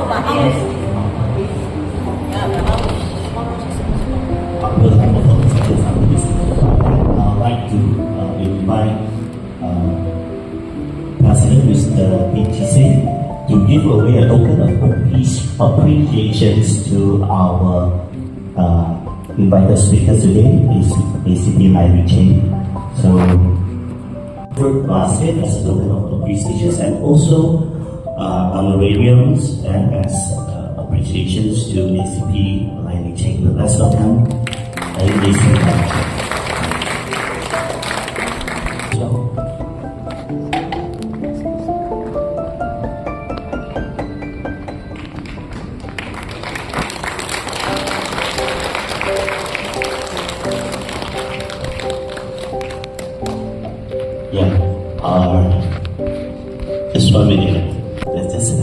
I'd like to invite President Mr. BTC to give away a token of appreciation to our invited speakers today, is ACP Lai. So, fruit basket as a token of appreciation, and also honorariums and as appreciations to ACP Lai. Let's welcome ACP. Just 1 minute. Let's just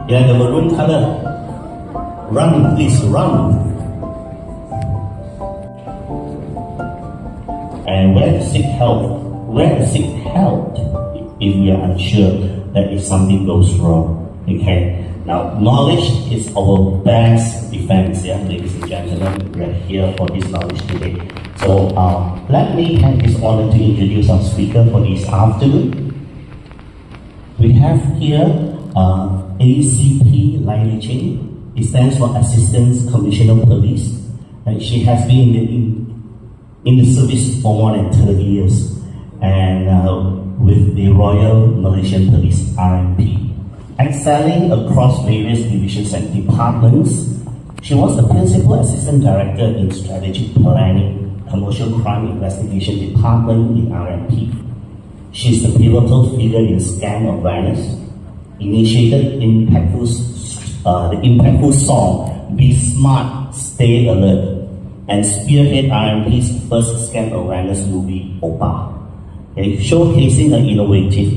the maroon color. Run, please, run. And where to seek help? Where to seek help if we are unsure that if something goes wrong? Okay. Now, knowledge is our best defense, ladies and gentlemen. We're here for this knowledge today. So, let me have this honor to introduce our speaker for this afternoon. We have here ACP Lai. It stands for Assistant Commissioner of Police. And she has been in the service for more than 30 years, and with the Royal Malaysian Police RMP. Excelling across various divisions and departments, she was the Principal Assistant Director in Strategic Planning, Commercial Crime Investigation Department in RMP. She is the pivotal figure in scam awareness, initiated the impactful song, Be Smart, Stay Alert, and spearhead RMP's first scam awareness movie, Opa, showcasing her innovative.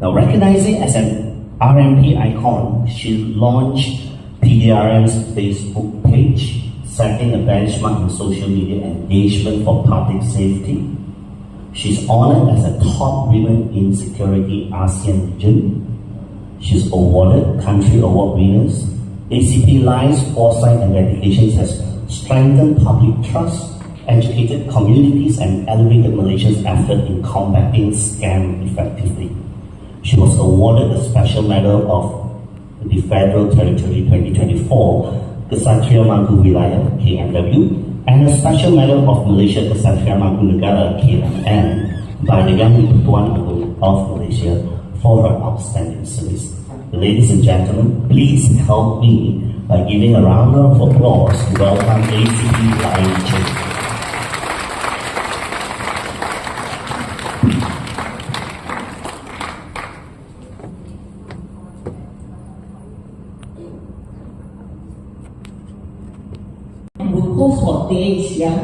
Now, recognizing as an RMP icon, she launched PDRM's Facebook page, setting a benchmark in social media engagement for public safety. She's honored as a top women in security ASEAN region. She's awarded country award winners. ACP Lai's foresight and dedication has strengthened public trust, educated communities, and elevated Malaysia's effort in combating scam effectively. She was awarded the Special Medal of the Federal Territory 2024, Kesatria Mangku Wilayah (KMW), and a Special Medal of Malaysia Kesatria Mangku Negara (KMN) by the Yang Di-Pertuan Agong of Malaysia for her outstanding service. Ladies and gentlemen, please help me by giving a round of applause to welcome ACP Lai. We'll host for days, yeah?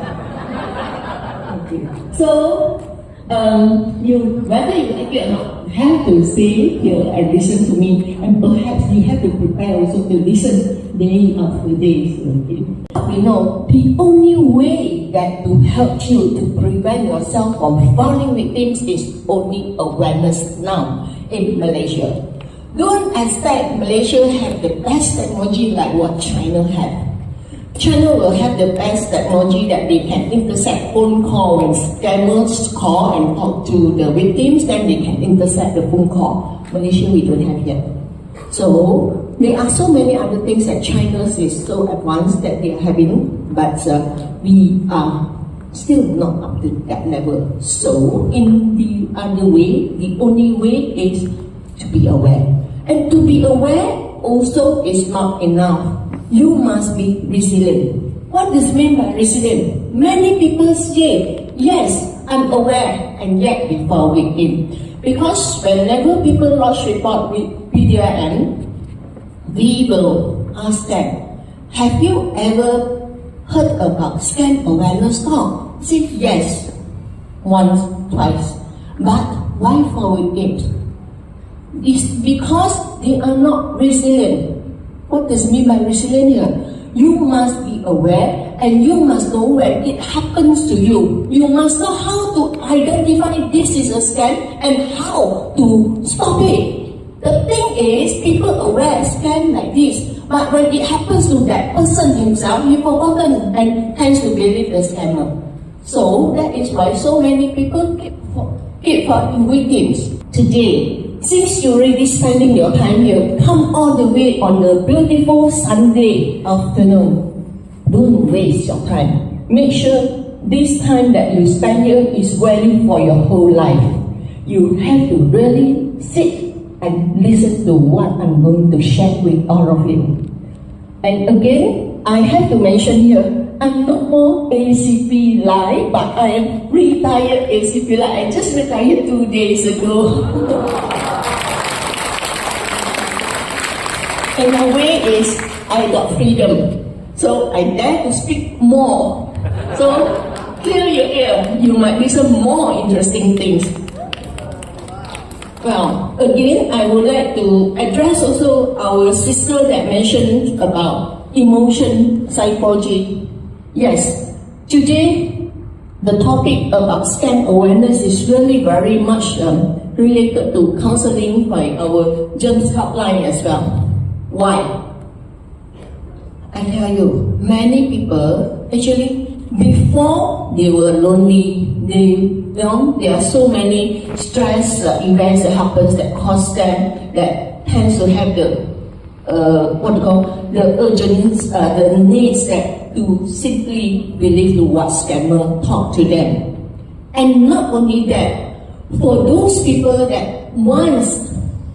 Okay. So, whether you like it or not, you have to stay here and listen to me, and perhaps you have to prepare also to listen day after day. Okay? We know the only way that to help you to prevent yourself from falling victims is only awareness now in Malaysia. Don't expect Malaysia have the best technology like what China have. China will have the best technology that they can intercept phone call when scammers call and talk to the victims, then they can intercept the phone call. Malaysia, we don't have yet. So there are so many other things that China is so advanced that they are having, but we are still not up to that level. So in the other way, the only way is to be aware. And to be aware also is not enough. You must be resilient. What does it mean by resilient? Many people say, yes, I'm aware, and yet they fall victim. Because whenever people lodge report with PDRN, we will ask them, have you ever heard about scam awareness talk? Say yes, once, twice. But why forward it? It's because they are not resilient. What does it mean by resilient here? You must be aware and you must know when it happens to you. You must know how to identify this is a scam and how to stop it. The thing is, people aware scam like this, but when it happens to that person himself, he forgotten and tends to believe the scammer. So that is why so many people keep falling victims. Today, since you're already spending your time here, come all the way on a beautiful Sunday afternoon. Don't waste your time. Make sure this time that you spend here is value for your whole life. You have to really sit and listen to what I'm going to share with all of you. And again, I have to mention here, I'm not more ACP Lai, but I am retired ACP Lai. I just retired 2 days ago. In a way is, I got freedom. So I dare to speak more. So clear your ear, you might listen more interesting things. Well, again, I would like to address also our sister that mentioned about emotion psychology. Yes, today the topic about scam awareness is really very much related to counseling by our Germs Helpline as well. Why? I tell you, many people actually before they were lonely, there are so many stress events that happens that cause them that tends to have the the urgent the needs that to simply believe to what scammer talk to them. And not only that, for those people that once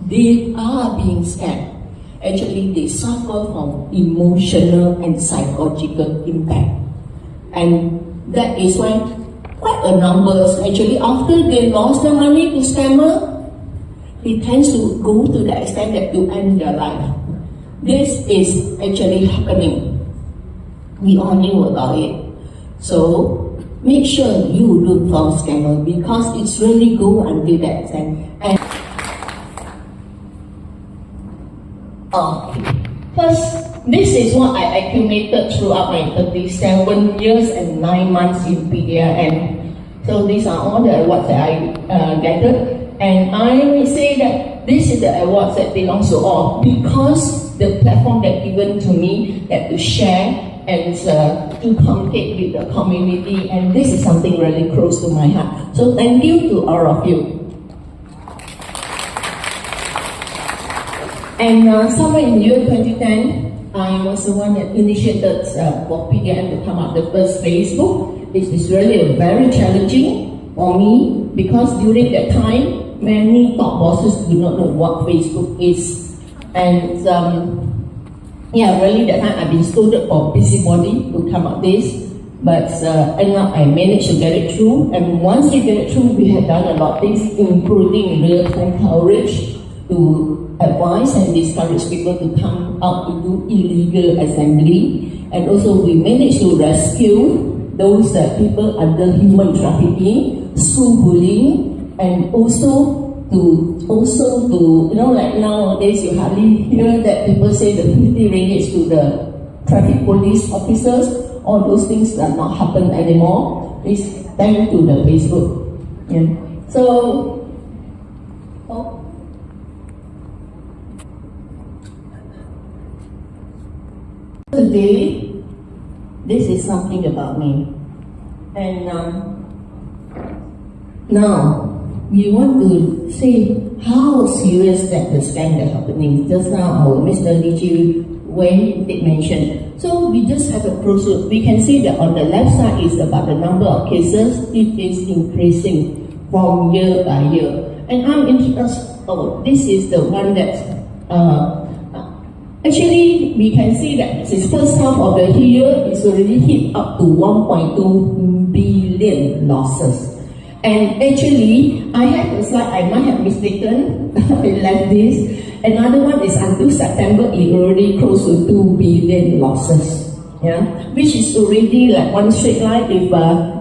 they are being scammed, actually they suffer from emotional and psychological impact. And that is why quite a numbers actually after they lost their money to scammer, it tends to go to the extent that to end their life. This is actually happening. We all knew about it. So make sure you don't fall scammer because it's really go until that extent. And first, this is what I accumulated throughout my 37 years and 9 months in PDRN. So these are all the awards that I gathered. And I will say that this is the awards that belongs to all because the platform that given to me that to share and to communicate with the community, and this is something really close to my heart. So thank you to all of you. And somewhere in year 2010, I was the one that initiated for PDM to come up the first Facebook. This is really very challenging for me because during that time, many top bosses do not know what Facebook is. And yeah, really that time I've been scolded for busybody to come up this. But end up I managed to get it through. And once we get it through, we have done a lot of things, including real-time coverage to advise and discourage people to come out to do illegal assembly. And also we managed to rescue those people under human trafficking, school bullying, and also to like nowadays you hardly hear that people say the 50 ringgit to the traffic police officers. All those things are not happen anymore. It's thanks to the Facebook. Yeah. So today, this is something about me. And now, we want to say how serious that the scam is happening. Just now, our Mr. Lee Ji Wei did mention. So we just have a process. We can see that on the left side is about the number of cases. It is increasing from year by year. And I'm interested. Oh, this is the one that actually we can see that this first half of the year is already hit up to 1.2 billion losses. And actually, I have a slide, I might have mistaken, I left this. Another one is until September, it already close to 2 billion losses. yeah, which is already like one straight line. If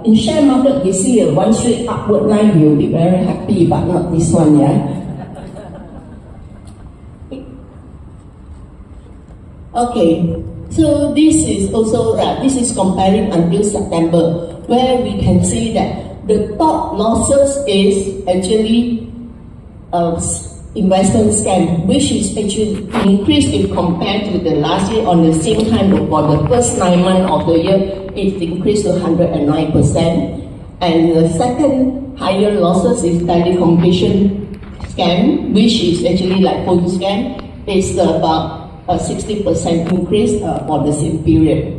in share market you see a one straight upward line, you'll be very happy, but not this one, yeah. Okay, so this is also this is comparing until September, where we can see that the top losses is actually investment scam, which is actually increased if compared to the last year on the same time for the first 9 months of the year, it increased to 109%. And the second higher losses is telecommunication scam, which is actually like phone scam, it's about a 60% increase for the same period.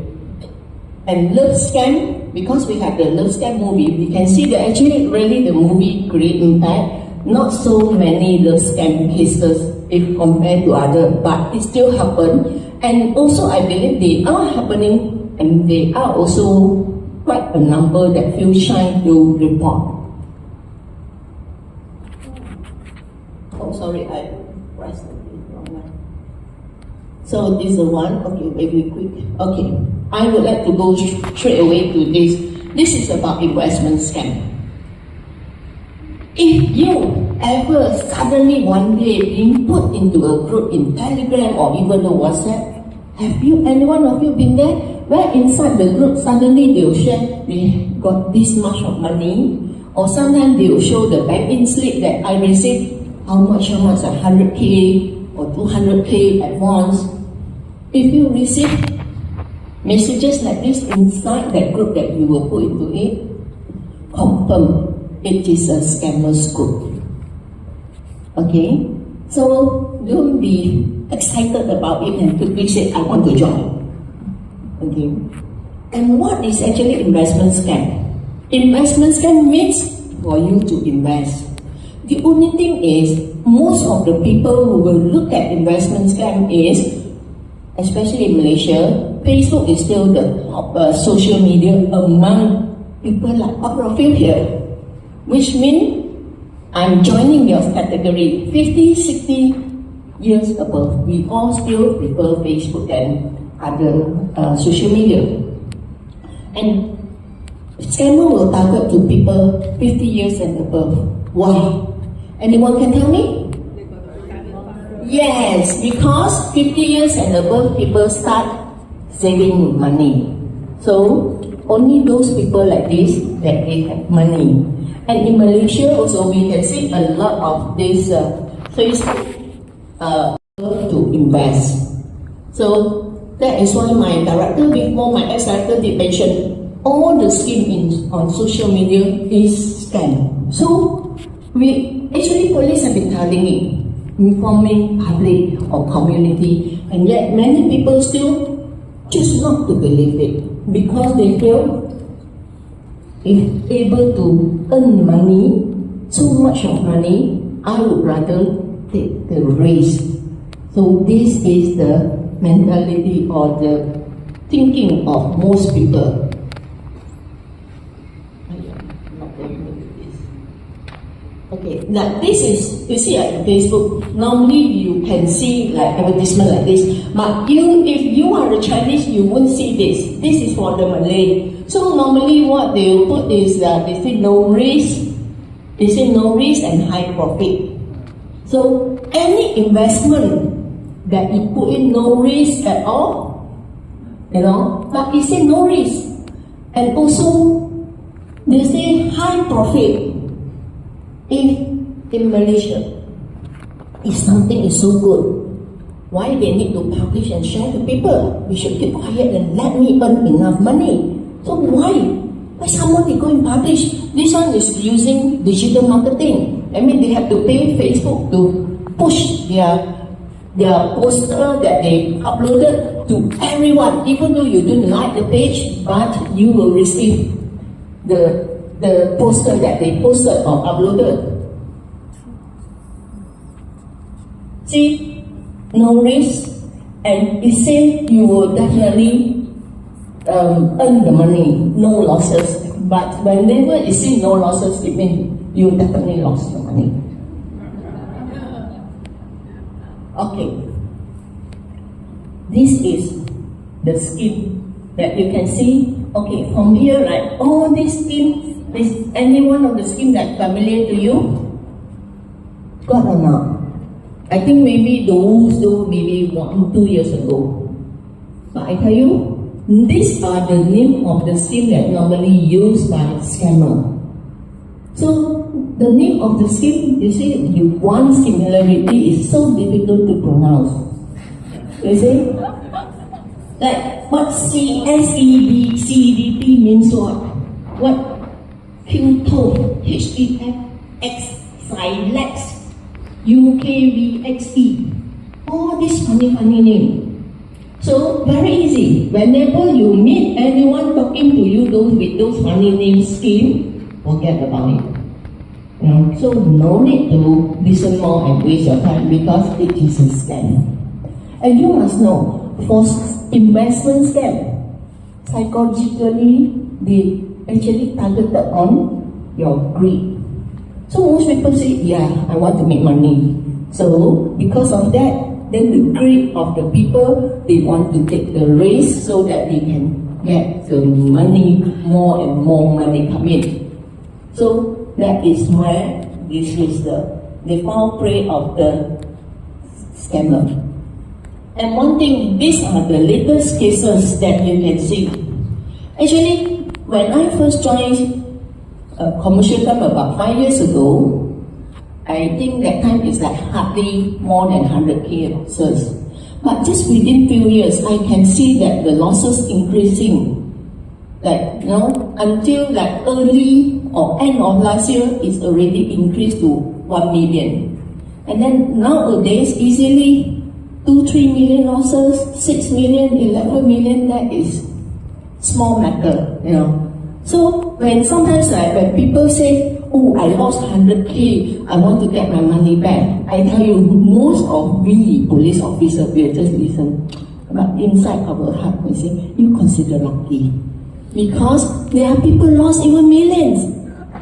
And love scam, because we have the love scam movie, we can see that actually really the movie create impact. Not so many love scam cases if compared to other, but it still happen. And also I believe they are happening, and they are also quite a number that feel shy to report. Oh, sorry, I pressed the wrong one. So this is the one. Okay, very quick. Okay, I would like to go straight away to this. This is about investment scam. If you ever suddenly one day being put into a group in Telegram or even the WhatsApp, have you, any one of you been there? Where inside the group suddenly they will share, they got this much of money, or sometimes they will show the bank-in slip that I received how much, 100K or 200K at once. If you receive messages like this inside that group that you will put into it, confirm it is a scammer's group. Okay? So don't be excited about it and quickly say, I want to join. Okay? And what is actually investment scam? Investment scam means for you to invest. The only thing is, most of the people who will look at investment scam is, especially in Malaysia, Facebook is still the top social media among people like all of you here. Which means I'm joining your category 50, 60 years above. We all still prefer Facebook and other social media. And scammer will target to people 50 years and above. Why? Anyone can tell me? Yes, because 50 years and above people start saving money. So only those people like this that they have money. And in Malaysia also we can see a lot of this Facebook to invest. So that is why my director before my ex-director did mention all the scheme on social media is scam. So we actually police have been telling it, informing public or community, and yet many people still choose not to believe it because they feel if able to earn money, so much of money, I would rather take the risk. So this is the mentality or the thinking of most people. Okay, now this is, you see on Facebook, normally you can see like advertisement like this, but if you are a Chinese, you won't see this. This is for the Malay. So normally what they will put is that they say no risk, and high profit. So any investment that you put in no risk at all, but it say no risk. And also they say high profit. If in Malaysia, if something is so good, why they need to publish and share to people? We should keep quiet and let me earn enough money. So why? Why somebody go and publish? This one is using digital marketing. I mean, they have to pay Facebook to push their poster that they uploaded to everyone. Even though you don't like the page, but you will receive the poster that they posted or uploaded. See, no risk, and it says you will definitely earn the money, no losses. But whenever it says no losses, it means you definitely lost your money. Okay, this is the scheme that you can see, okay, from here, right, all these schemes, is any one of the schemes that familiar to you? Got or not? I think maybe those maybe 1-2 years ago. But I tell you, these are the name of the scheme that normally used by scammer. So the name of the scheme, you see, one similarity is so difficult to pronounce. You see? Like what CSED means what? What? Qto, HEX, Silex, UKVXE. All these funny name. So very easy. Whenever you meet anyone talking to you with those funny name scheme, forget about it. So no need to listen more and waste your time because it is a scam. And you must know, for investment scam, psychologically they actually targeted on your greed. So most people say, yeah, I want to make money. So because of that, then the greed of the people, they want to take the risk so that they can get the money, more and more money come in. So that is where this is the foul play of the scammer. And one thing, these are the latest cases that you can see. Actually, when I first joined commercial firm about 5 years ago, I think that time is like hardly more than 100K losses. But just within few years, I can see that the losses increasing. Like, until like early or end of last year, it's already increased to 1 million. And then nowadays, easily 2-3 million losses, 6 million, 11 million, that is small matter, So when sometimes when people say, oh, I lost 100K, I want to get my money back, I tell you, most of we police officers will just listen. But inside our heart, we say, you consider lucky. Because there are people lost even millions.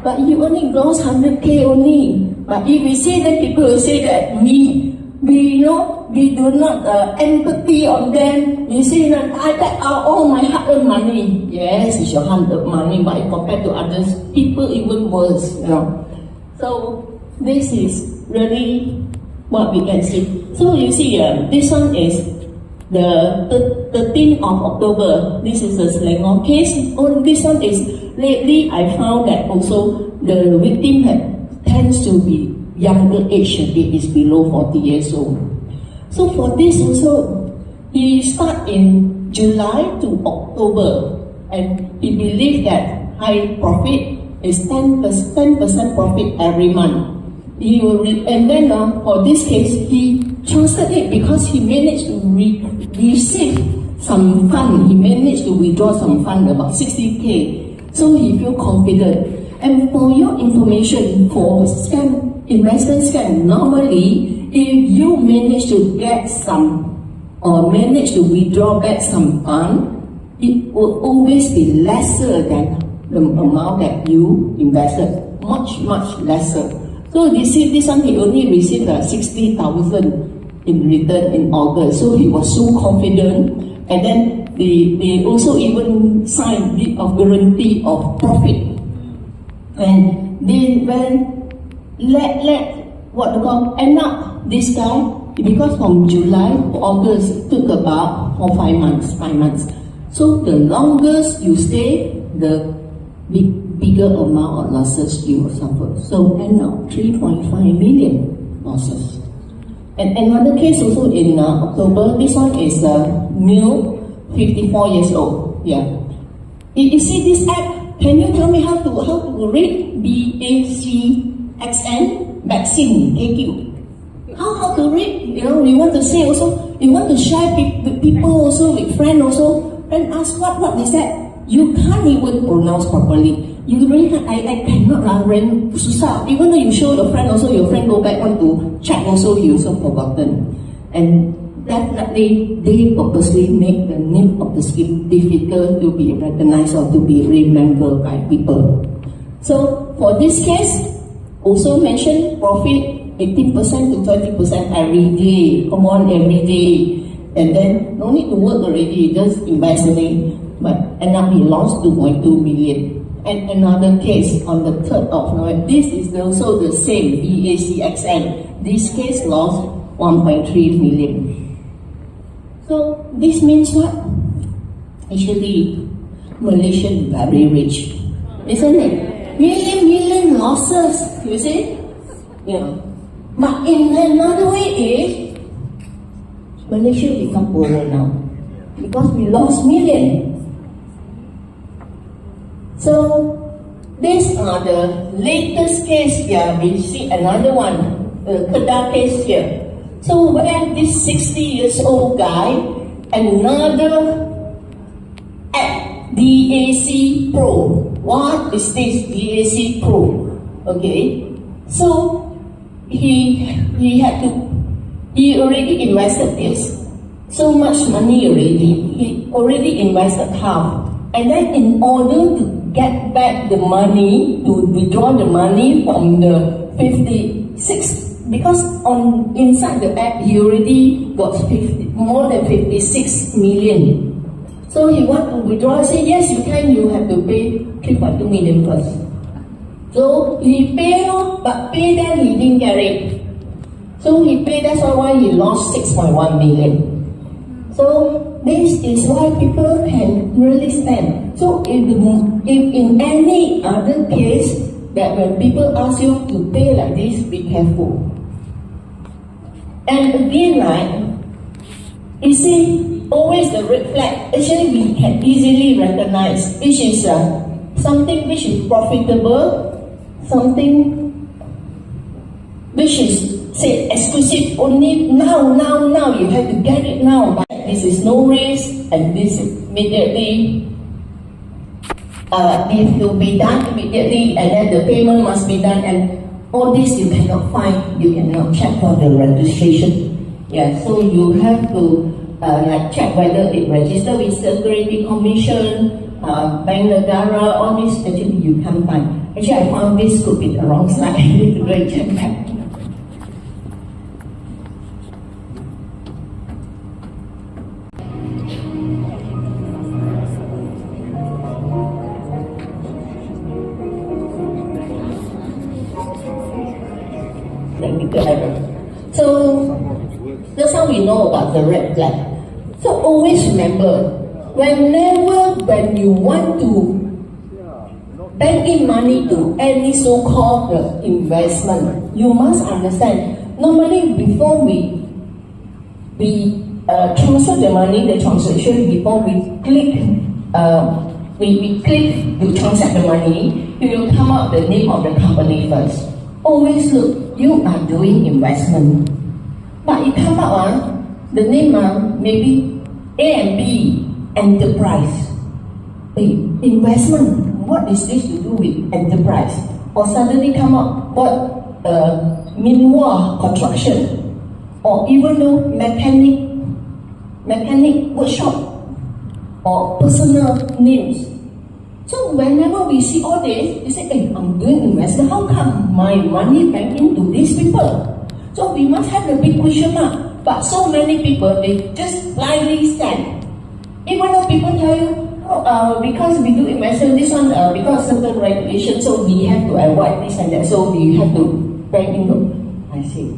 But you only lost 100K only. But if we say that, people will say that we do not empathy on them. You say that I got all my hard-earned money. Yes, it's your hard-earned money, but compared to others, people even worse. So this is really what we can see. So you see, this one is the 13th of October. This is a Selangor case. This one is lately I found that also the victim tends to be younger age. It is below 40 years old. So for this also, he start in July to October, and he believes that high profit is 10% profit every month. And then for this case, he trusted it because he managed to receive some fund. He managed to withdraw some fund, about 60K. So he feel confident. And for your information, for investment scam, normally, if you manage to get some or manage to withdraw back some fund, it will always be lesser than the amount that you invested, much lesser. So you see, this one he only received 60,000 in return in August. So he was so confident, and then they also even signed deed of guarantee of profit. And then when end up this guy, because from July to August it took about 5 months. So the longest you stay, the bigger amount of losses you will suffer. So end up 3.5 million losses. And another case also in October. This one is a male, 54 years old. Yeah. You see this app? Can you tell me how to read BACXN? Vaccine, AQ. How to read? You want to say also, you want to share with people also, with friends also, and ask what is that? You can't even pronounce properly. You really I cannot susah. Even though you show your friend also, your friend go back want to check also, he also forgotten. And definitely they purposely make the name of the scheme difficult to be recognized or to be remembered by people. So for this case, also mention profit 18% to 20% every day. Come on, every day. And then no need to work already, just investing. but end up he lost 2.2 million. And another case on the 3rd of November, this is also the same, BACXN. This case lost 1.3 million. So this means what? Actually, Malaysia is very rich, isn't it? Million losses, you see? Yeah. But in another way is, Malaysia become poorer now because we lost million. So these are the latest case here. We see another one, Kedah case here. So when this 60 years old guy, another at DAC Pro. What is this DAC Pro? Okay, so he already invested this so much money already. He already invested half, and then in order to get back the money, to withdraw the money from the 56, because on inside the app he already got more than 56 million. So he want to withdraw, say yes you can, you have to pay 3.2 million first. So he pay, but pay then he didn't get it. So he paid, that's why he lost 6.1 million. So this is why people can really stand. So if in any other case that when people ask you to pay like this, be careful. And again, right, you see, always the red flag, actually we can easily recognize which is something which is profitable, something which is, say, exclusive, only now, you have to get it now. But this is no risk, and this is immediately, it will be done immediately, and then the payment must be done, and all this you cannot find, you cannot check for the registration. Yeah, so you have to like check whether it registered with Security Commission, Bank Negara, all this actually you can't find. Actually, I found this could be the wrong slide. I need to go and check back. Technical error. So that's how we know about the red flag. So always remember, whenever when you want to bank in money to any so-called investment, you must understand, normally before we transfer the money, the transaction, before we click to transact the money, you will come out the name of the company first. Always look, you are doing investment. But it come out, the name maybe A and B, enterprise. Investment, what is this to do with enterprise? Or suddenly come up, what, Minwa construction, or even though mechanic workshop, or personal names. So whenever we see all this, we say, hey, I'm doing investment, how come my money back into these people? So we must have a big question mark. But so many people, they just blindly stand. Even though people tell you, because we do investment, this one, because certain regulations, so we have to avoid this and that, so we have to bank into. I say,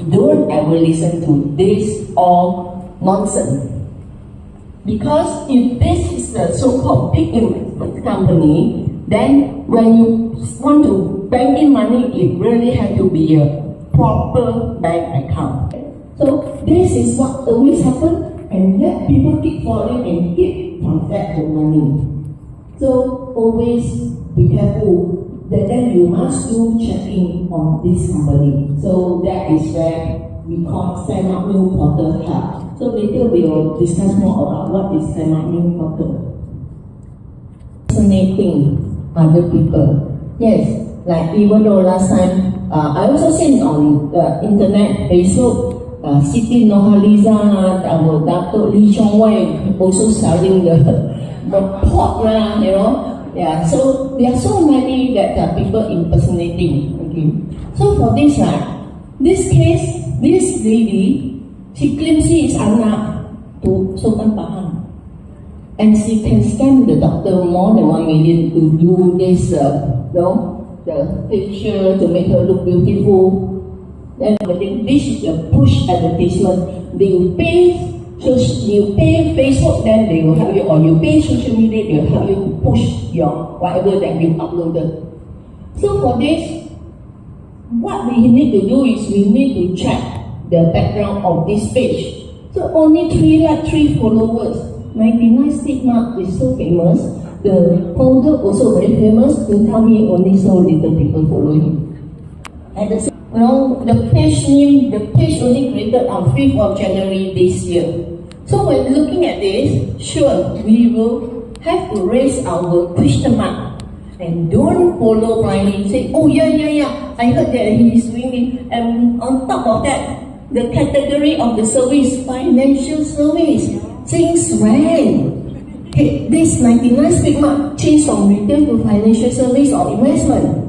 don't ever listen to this all nonsense. Because if this is the so-called big investment company, then when you want to bank in money, it really has to be a proper bank account. So this is what always happens, and yet people keep falling and keep transact the money. So always be careful that then you must do checking on this company. So that is where we call stand up new portal help. So later we will discuss more about what is stand up new portal. Fascinating other people. Yes, like even though last time I also seen on the internet, Facebook, Siti Nohaliza, our Dato Lee Chong Wei also selling the pot, you know. Yeah, so there are so many that people impersonating. Okay, so for this, this case, this lady, she claims she is anak to Sultan Pahang, and she can scam the doctor more than 1 million to do this, the facial to make her look beautiful. Then this is a push advertisement. They will pay, so you pay Facebook, then they will help you, or you pay social media, they will help you to push your whatever that you uploaded. So for this, what we need to do is we need to check the background of this page. So only 3 followers, 99 stigma is so famous. The founder also very famous. Don't tell me only so little people follow him. And the page name, the page only created on 5th of January this year. So when looking at this, sure, we will have to raise our question mark. And don't follow blindly. Say, oh yeah, I heard that he is doing it. And on top of that, the category of the service, financial service, things ran. Okay, this 99 stigma changed from retail to financial service or investment.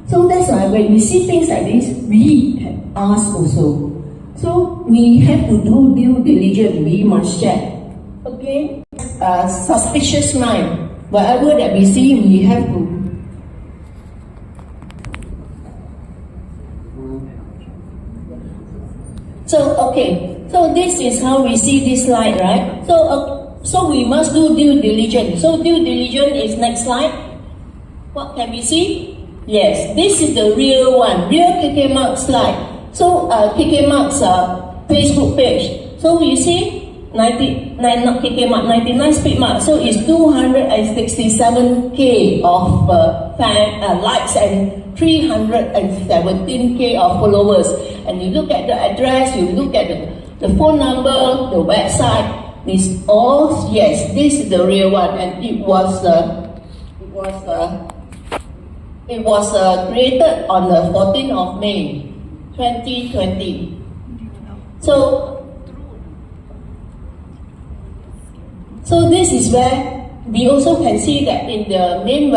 So that's why when we see things like this, we ask also. So we have to do due diligence. We must check. Okay, suspicious mind. Whatever that we see, we have to. So this is how we see this slide, right? So we must do due diligence. So due diligence is next slide. What can we see? Yes, this is the real one, real KK Mark slide. So KK Mark's Facebook page. So you see, 99 speed mark. So it's 267k of likes and 317k of followers. And you look at the address, you look at the phone number, the website. This all, yes, this is the real one, and it was created on the 14th of May, 2020. So this is where we also can see that in the main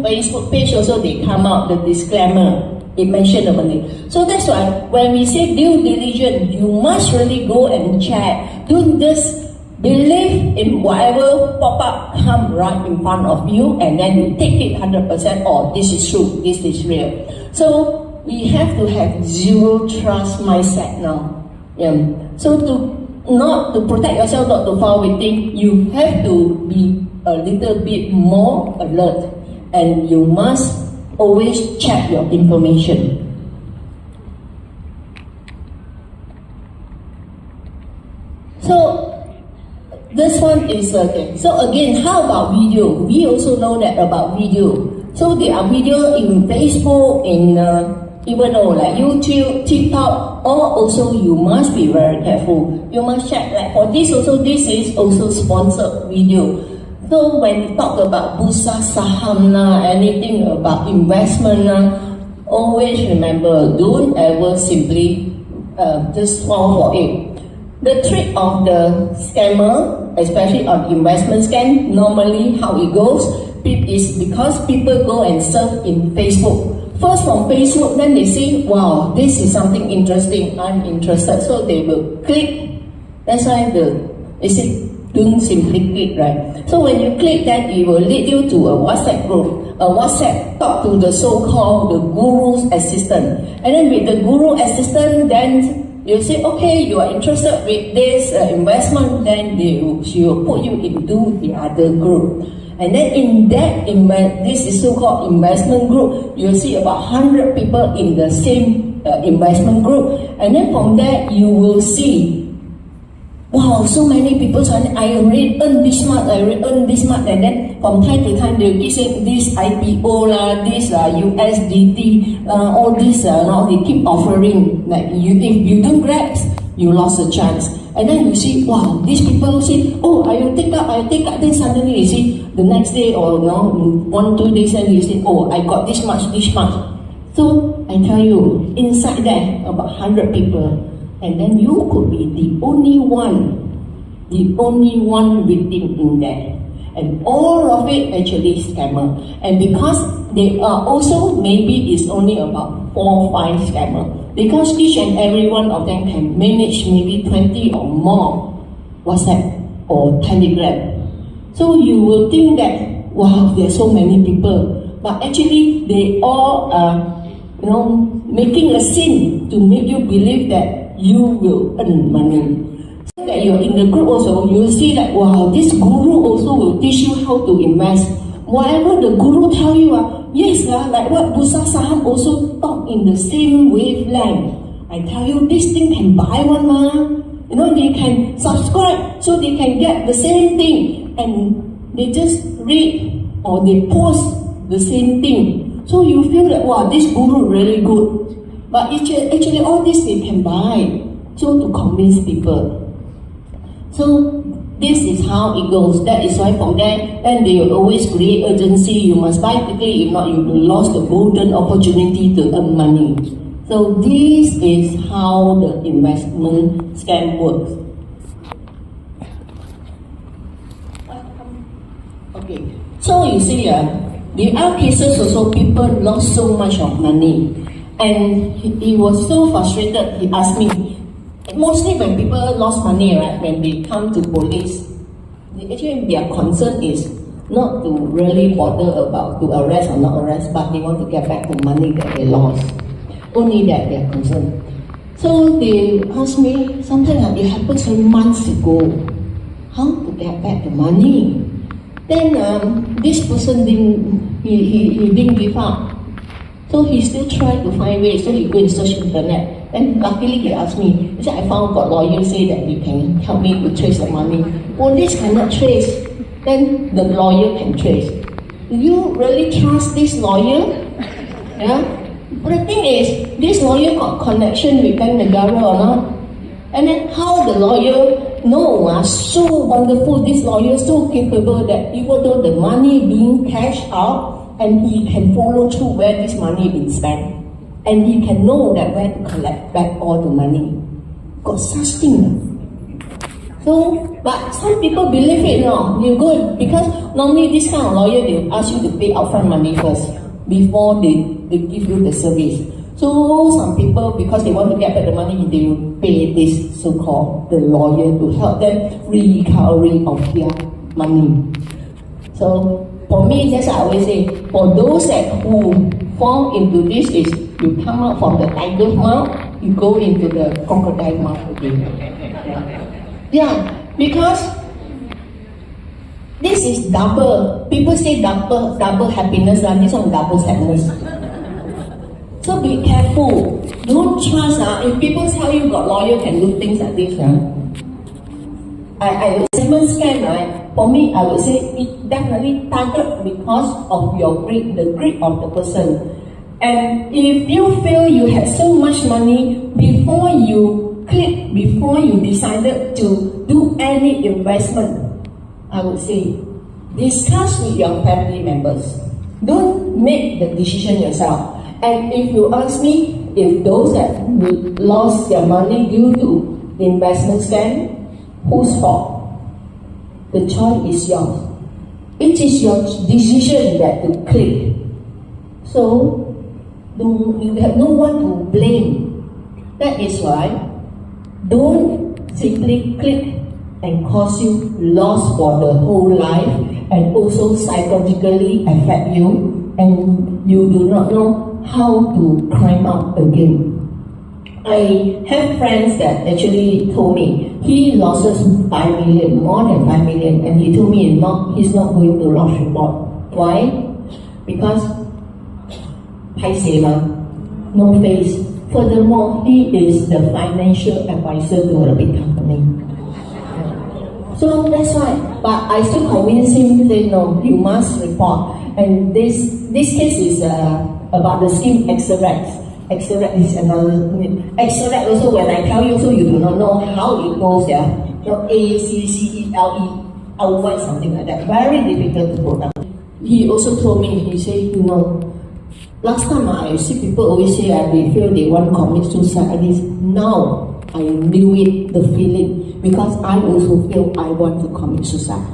Facebook page also they come out the disclaimer. It mentioned about it. So that's why when we say due diligence, you must really go and check. Don't just believe in whatever pop-up come right in front of you and then you take it 100%. Oh, this is true, this is real. So we have to have zero trust mindset now. So to protect yourself, not to fall victim, you have to be a little bit more alert, and you must always check your information. So this one is okay. So again, how about video? We also know that about video. So there are video in Facebook, in even though like YouTube, TikTok, or also you must be very careful. You must check. Like for this also, this is also sponsored video. So when we talk about bursa saham anything about investment always remember, don't ever simply just fall for it. The trick of the scammer, especially on investment scam, normally how it goes is because people go and surf in Facebook. First from Facebook, then they say, wow, this is something interesting, I'm interested. So they will click. That's why they say, don't simply click, right? So when you click that, it will lead you to a WhatsApp group. A WhatsApp talk to the so-called the guru's assistant. And then with the guru assistant, then you say, okay, you are interested with this investment, then she will put you into the other group. And then in that, this is so-called investment group, you'll see about 100 people in the same investment group. And then from there, you will see, wow, so many people saying, I already earned this much, I already earned this much. And then from time to time, they'll say, this IPO, this USDT, all this, now they keep offering. Like if you don't grab, you lost a chance. And then you see, wow, these people say, oh, I will take up. Then suddenly you see, the next day or 1-2 days, and you say, oh, I got this much. So I tell you, inside there, about 100 people, and then you could be the only one victim in there. And all of it actually is scammer. And because they are also, maybe it's only about 4 or 5 scammer. Because each and every one of them can manage maybe 20 or more WhatsApp or Telegram. So you will think that, wow, there are so many people. But actually, they all are, making a scene to make you believe that you will earn money. So that you're in the group also, you will see that, wow, this guru also will teach you how to invest. Whatever the guru tell you, yes, like what Busa Sahab also talk in the same wavelength. I tell you, this thing can buy one, they can subscribe so they can get the same thing, and they just read or they post the same thing. So you feel that, wow, this guru really good. But actually all this they can buy, so to convince people. So this is how it goes. That is why from there, then they will always create urgency. You must buy quickly, if not you will lose the golden opportunity to earn money. So this is how the investment scam works. Okay, so you see, there are cases also people lost so much of money, and he was so frustrated. He asked me, mostly when people lost money, right, when they come to police, actually their concern is not to really bother about to arrest or not arrest, but they want to get back the money that they lost. Only that they are concerned. So they ask me, sometimes it happens months ago, how to get back the money. Then this person he didn't give up. So he still tried to find ways, so he go and search internet. And luckily he asked me, he said, I found got lawyers say that they can help me to trace the money. Police cannot trace, then the lawyer can trace. Do you really trust this lawyer? Yeah? But the thing is, this lawyer got connection with Bank Negara or not? And then how the lawyer know, so wonderful, this lawyer so capable that even though the money being cashed out, and he can follow through where this money been spent. And he can know that where to collect back all the money. Got such thing. So, but some people believe it, no. You go, because normally this kind of lawyer, they will ask you to pay upfront money first, before they give you the service. So some people, because they want to get back the money, they will pay this so-called the lawyer to help them recovery of their money. So for me, that's what I always say, for those who fall into this is, you come out from the tiger's mouth, you go into the crocodile mouth again. Yeah, because this is double. People say double happiness, this one double sadness. So be careful. Don't trust. If people tell you got lawyer can do things like this, investment scam, right? For me, I would say it definitely target because of your greed, the greed of the person. And if you feel you have so much money, before you click, before you decided to do any investment, I would say, discuss with your family members. Don't make the decision yourself. And if you ask me, if those that lost their money due to investment scam, whose fault? The choice is yours. It is your decision that to click. So, you have no one to blame. That is why, don't simply click and cause you loss for the whole life, and also psychologically affect you, and you do not know how to climb up again. I have friends that actually told me he loses 5 million, more than 5 million, and he told me he's not going to lodge report. Why? Because no face. Furthermore, he is the financial advisor to a big company. So that's why. But I still convince him to say no, you must report. And this case is about the scheme X-Ray. X-Ray is another. X-Ray also, when I tell you, so you do not know how it goes there. ACCELE, avoid something like that. Very difficult to pronounce. He also told me, he said, last time I see people always say they feel they want to commit suicide. Now I knew it, the feeling, because I also feel I want to commit suicide.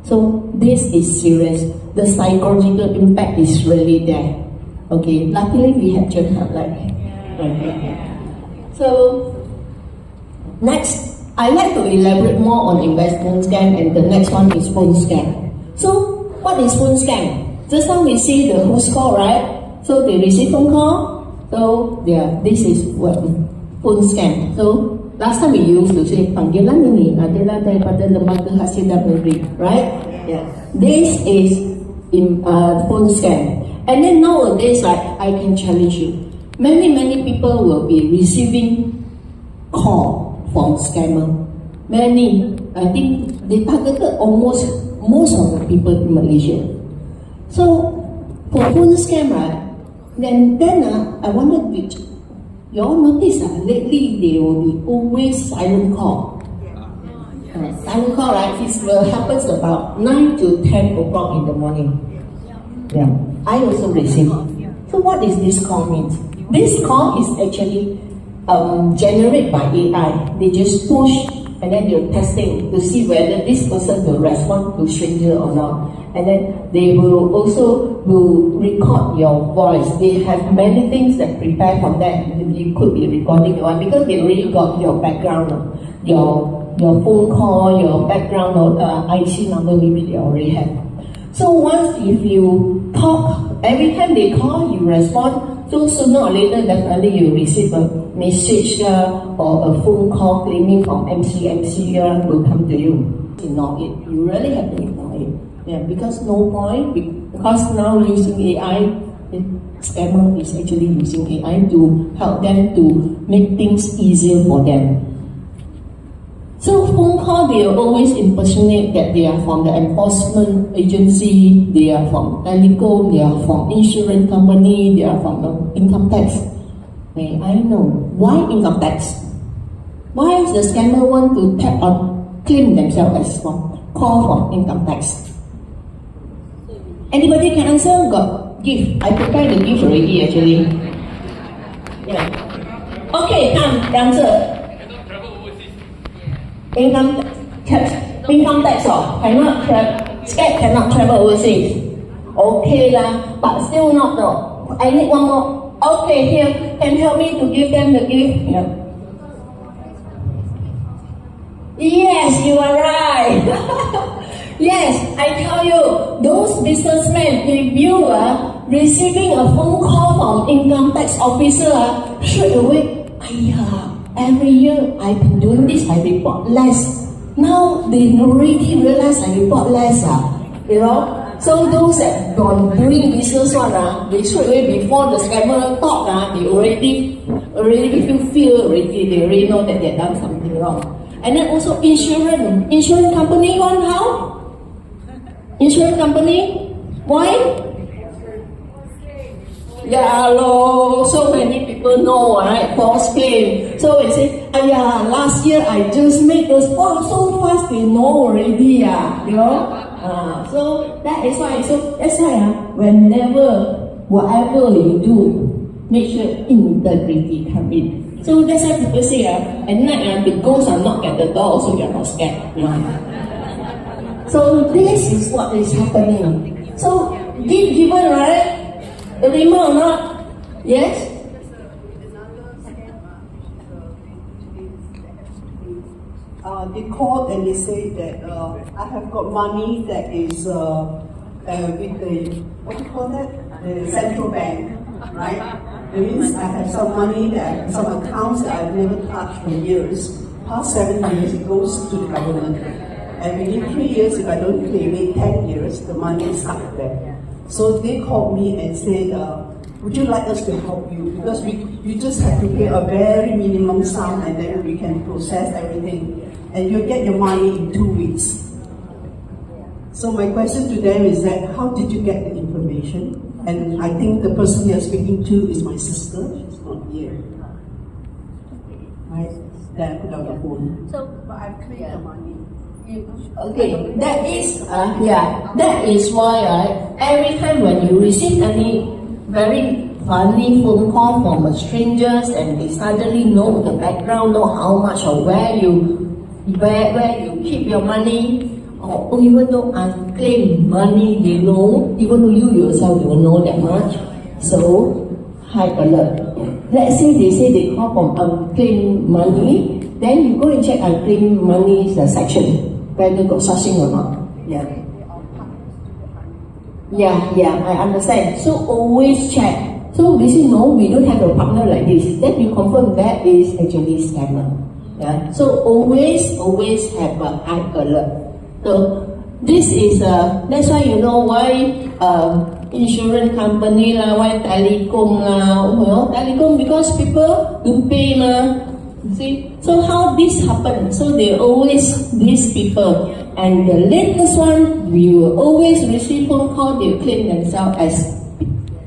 So this is serious. The psychological impact is really there. Okay, luckily we have just like. So next, I like to elaborate more on investment scam, and the next one is phone scam. So, what is phone scam? Just now we see the who's call, right? So they receive phone call. So this is what phone scam. So last time we used to say panggilan ini adalah daripada lembaga hasil dan negeri, right? Yeah. This is in phone scam. And then nowadays, like, I can challenge you. Many people will be receiving call from scammer. Many, I think they targeted almost most of the people in Malaysia. So for phone scam, right? Then I wondered, you all notice lately they will be always silent call. Silent call, right? It happens about 9 to 10 o'clock in the morning. Yeah, I also receive. So what is this call means? This call is actually generated by AI. They just push and then they're testing to see whether this person will respond to stranger or not. And then they will also record your voice. They have many things that prepare from that. You could be recording your one because they already got your background, your phone call, your background or IC number, maybe they already have. So once if you talk, every time they call, you respond. So sooner or later, definitely you receive a message or a phone call claiming from MC will come to you. Ignore it. You really have to ignore it. Yeah, because no point. Because now using AI, scammer is actually using AI to help them to make things easier for them. So phone call, they always impersonate that they are from the enforcement agency, they are from telecom, they are from insurance company, they are from the income tax. May I know why income tax? Why does the scammer want to claim themselves as from call from income tax? Anybody can answer? Got gift. I prepared the gift already actually. Yeah. Okay, come answer. Income tax scared cannot travel overseas. Okay lah, but still not though. I need one more. Okay, here, can help me to give them the gift? Yeah. Yes, you are right. Yes, I tell you, those businessmen, if you are receiving a phone call from income tax officer, straight away, every year I've been doing this, I report less. Now they already realize I report less, you know. So those that gone doing business one, they straight away before the scammer talk, they already feel already, they already know that they've done something wrong. And then also insurance company one how? Insurance company, why? Yeah, so many people know, right? False claim. So they say, last year I just made this. Oh, so fast they know already, you know. So that is why. So that's why, whenever whatever you do, make sure integrity come in. So that's why people say, at night the ghosts are knock at the door, so you're not scared. So this is what is happening. So given, right? Remember or not? Yes? They called and they say that I have got money that is with the, what do you call that? The central bank, right? That means I have some money, some accounts that I've never touched for years. Past 7 years, it goes to the government. And within 3 years, if I don't claim it, 10 years, the money is stuck there. So they called me and said, would you like us to help you? Because you just have to pay a very minimum sum and then we can process everything. And you'll get your money in 2 weeks. So my question to them is that, how did you get the information? And I think the person you're speaking to is my sister. She's not here. Right? Then I put out the phone. So, but I've claimed the money. Okay, that is why every time when you receive any very funny phone call from strangers and they suddenly know the background, know how much or where you keep your money, or even though unclaimed money, they know, even though you yourself don't know that much. So high alert. Let's say they call from unclaimed money, then you go and check unclaimed money section, whether got such thing or not. Yeah. Yeah, I understand. So always check. So we say no, we don't have a partner like this. Then you confirm that is actually scammer. Yeah. So always have a high alert. So this is that's why you know why insurance company lah, why telecom lah, you know, telecom because people to pay ma. See, so how this happen? So they always these people, and the latest one we will always receive phone call. They claim themselves as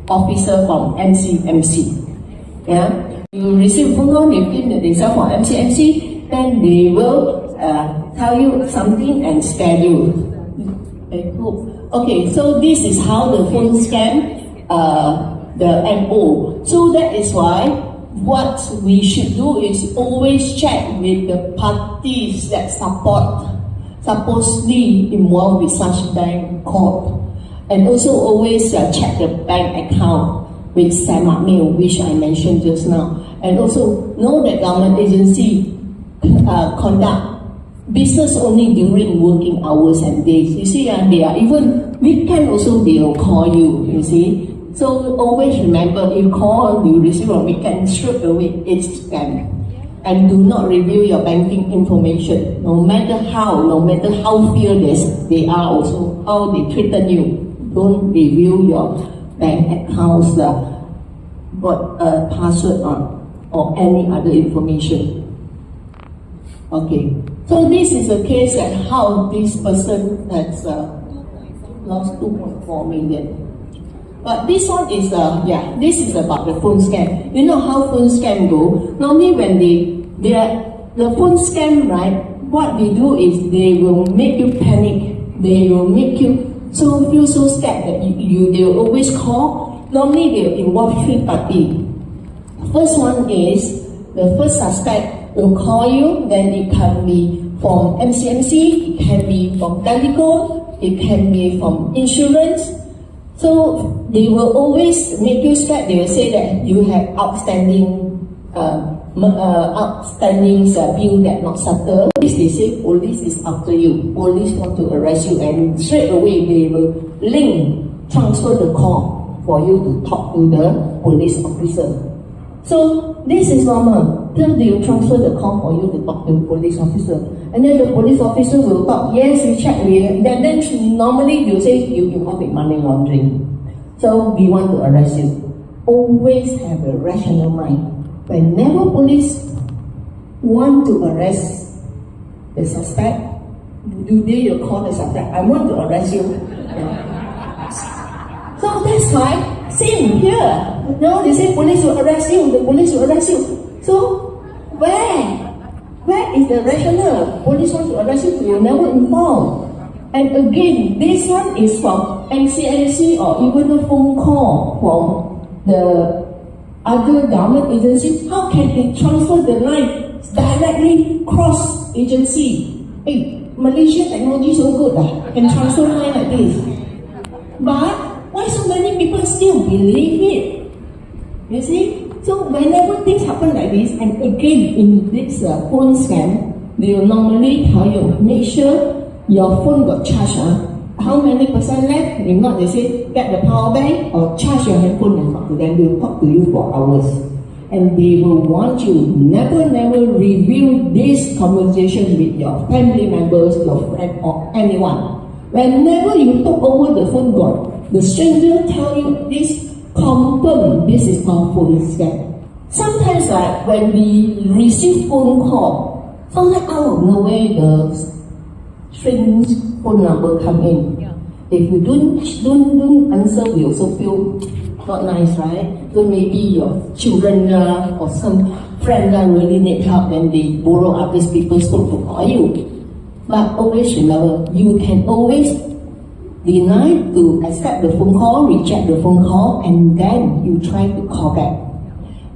officer from MCMC. Yeah, you receive phone call. They claim that themselves from MCMC, then they will tell you something and scare you. Okay, so this is how the phone scam the MO. So that is why. What we should do is always check with the parties that supposedly involved with such bank code, and also always check the bank account with SAMAK mail, which I mentioned just now, and also know that government agency conduct business only during working hours and days. You see, and they are even weekend also they will call you. You see. So always remember, if you call, you receive a weekend, straight away it's scam. And do not reveal your banking information, no matter how fearless they are also, how they threaten you. Don't reveal your bank accounts, password or any other information. Okay, so this is a case that how this person has lost 2.4 million. But this one is this is about the phone scam. You know how phone scam go? Normally when the phone scam, right, what they do is they will make you panic. They will make you feel so scared that they will always call. Normally they will involve 3 parties. First one is the first suspect will call you, then it can be from MCMC, it can be from telecom, it can be from insurance. So they will always make you scared. They will say that you have outstanding bill that not settled. They say police is after you. Police want to arrest you, and straight away they will transfer the call for you to talk to the police officer. So this is normal. Then they will transfer the call for you to talk to the police officer, and then the police officer will talk. Yes, we check. Then normally you say you involved with money laundering, so we want to arrest you. Always have a rational mind. Whenever police want to arrest the suspect, do they call the suspect? I want to arrest you. So that's why, same here. Now they say police will arrest you, the police will arrest you. So, where is the rationale? Police want to arrest you, you never inform. And again, this one is from MCMC or even a phone call from the other government agency. How can they transfer the line directly cross agency? Hey, Malaysia technology so good, can transfer line like this. But why so many people still believe it? You see? So whenever things happen like this, and again in this phone scam, they will normally tell you, make sure your phone got charged. How many percent left? If not, they say, get the power bank or charge your handphone and talk to them. They will talk to you for hours. And they will want you never reveal this conversation with your family members, your friend or anyone. Whenever you talk over the phone call, the stranger tell you this, confirm this is called phone scam. Sometimes when we receive phone call, sometimes out of nowhere the strange phone number come in. Yeah. If you don't answer, we also feel not nice, right? So maybe your children or some friend really need help, then they borrow other people's phone to call you. But always remember, you can always deny to accept the phone call, reject the phone call, and then you try to call back.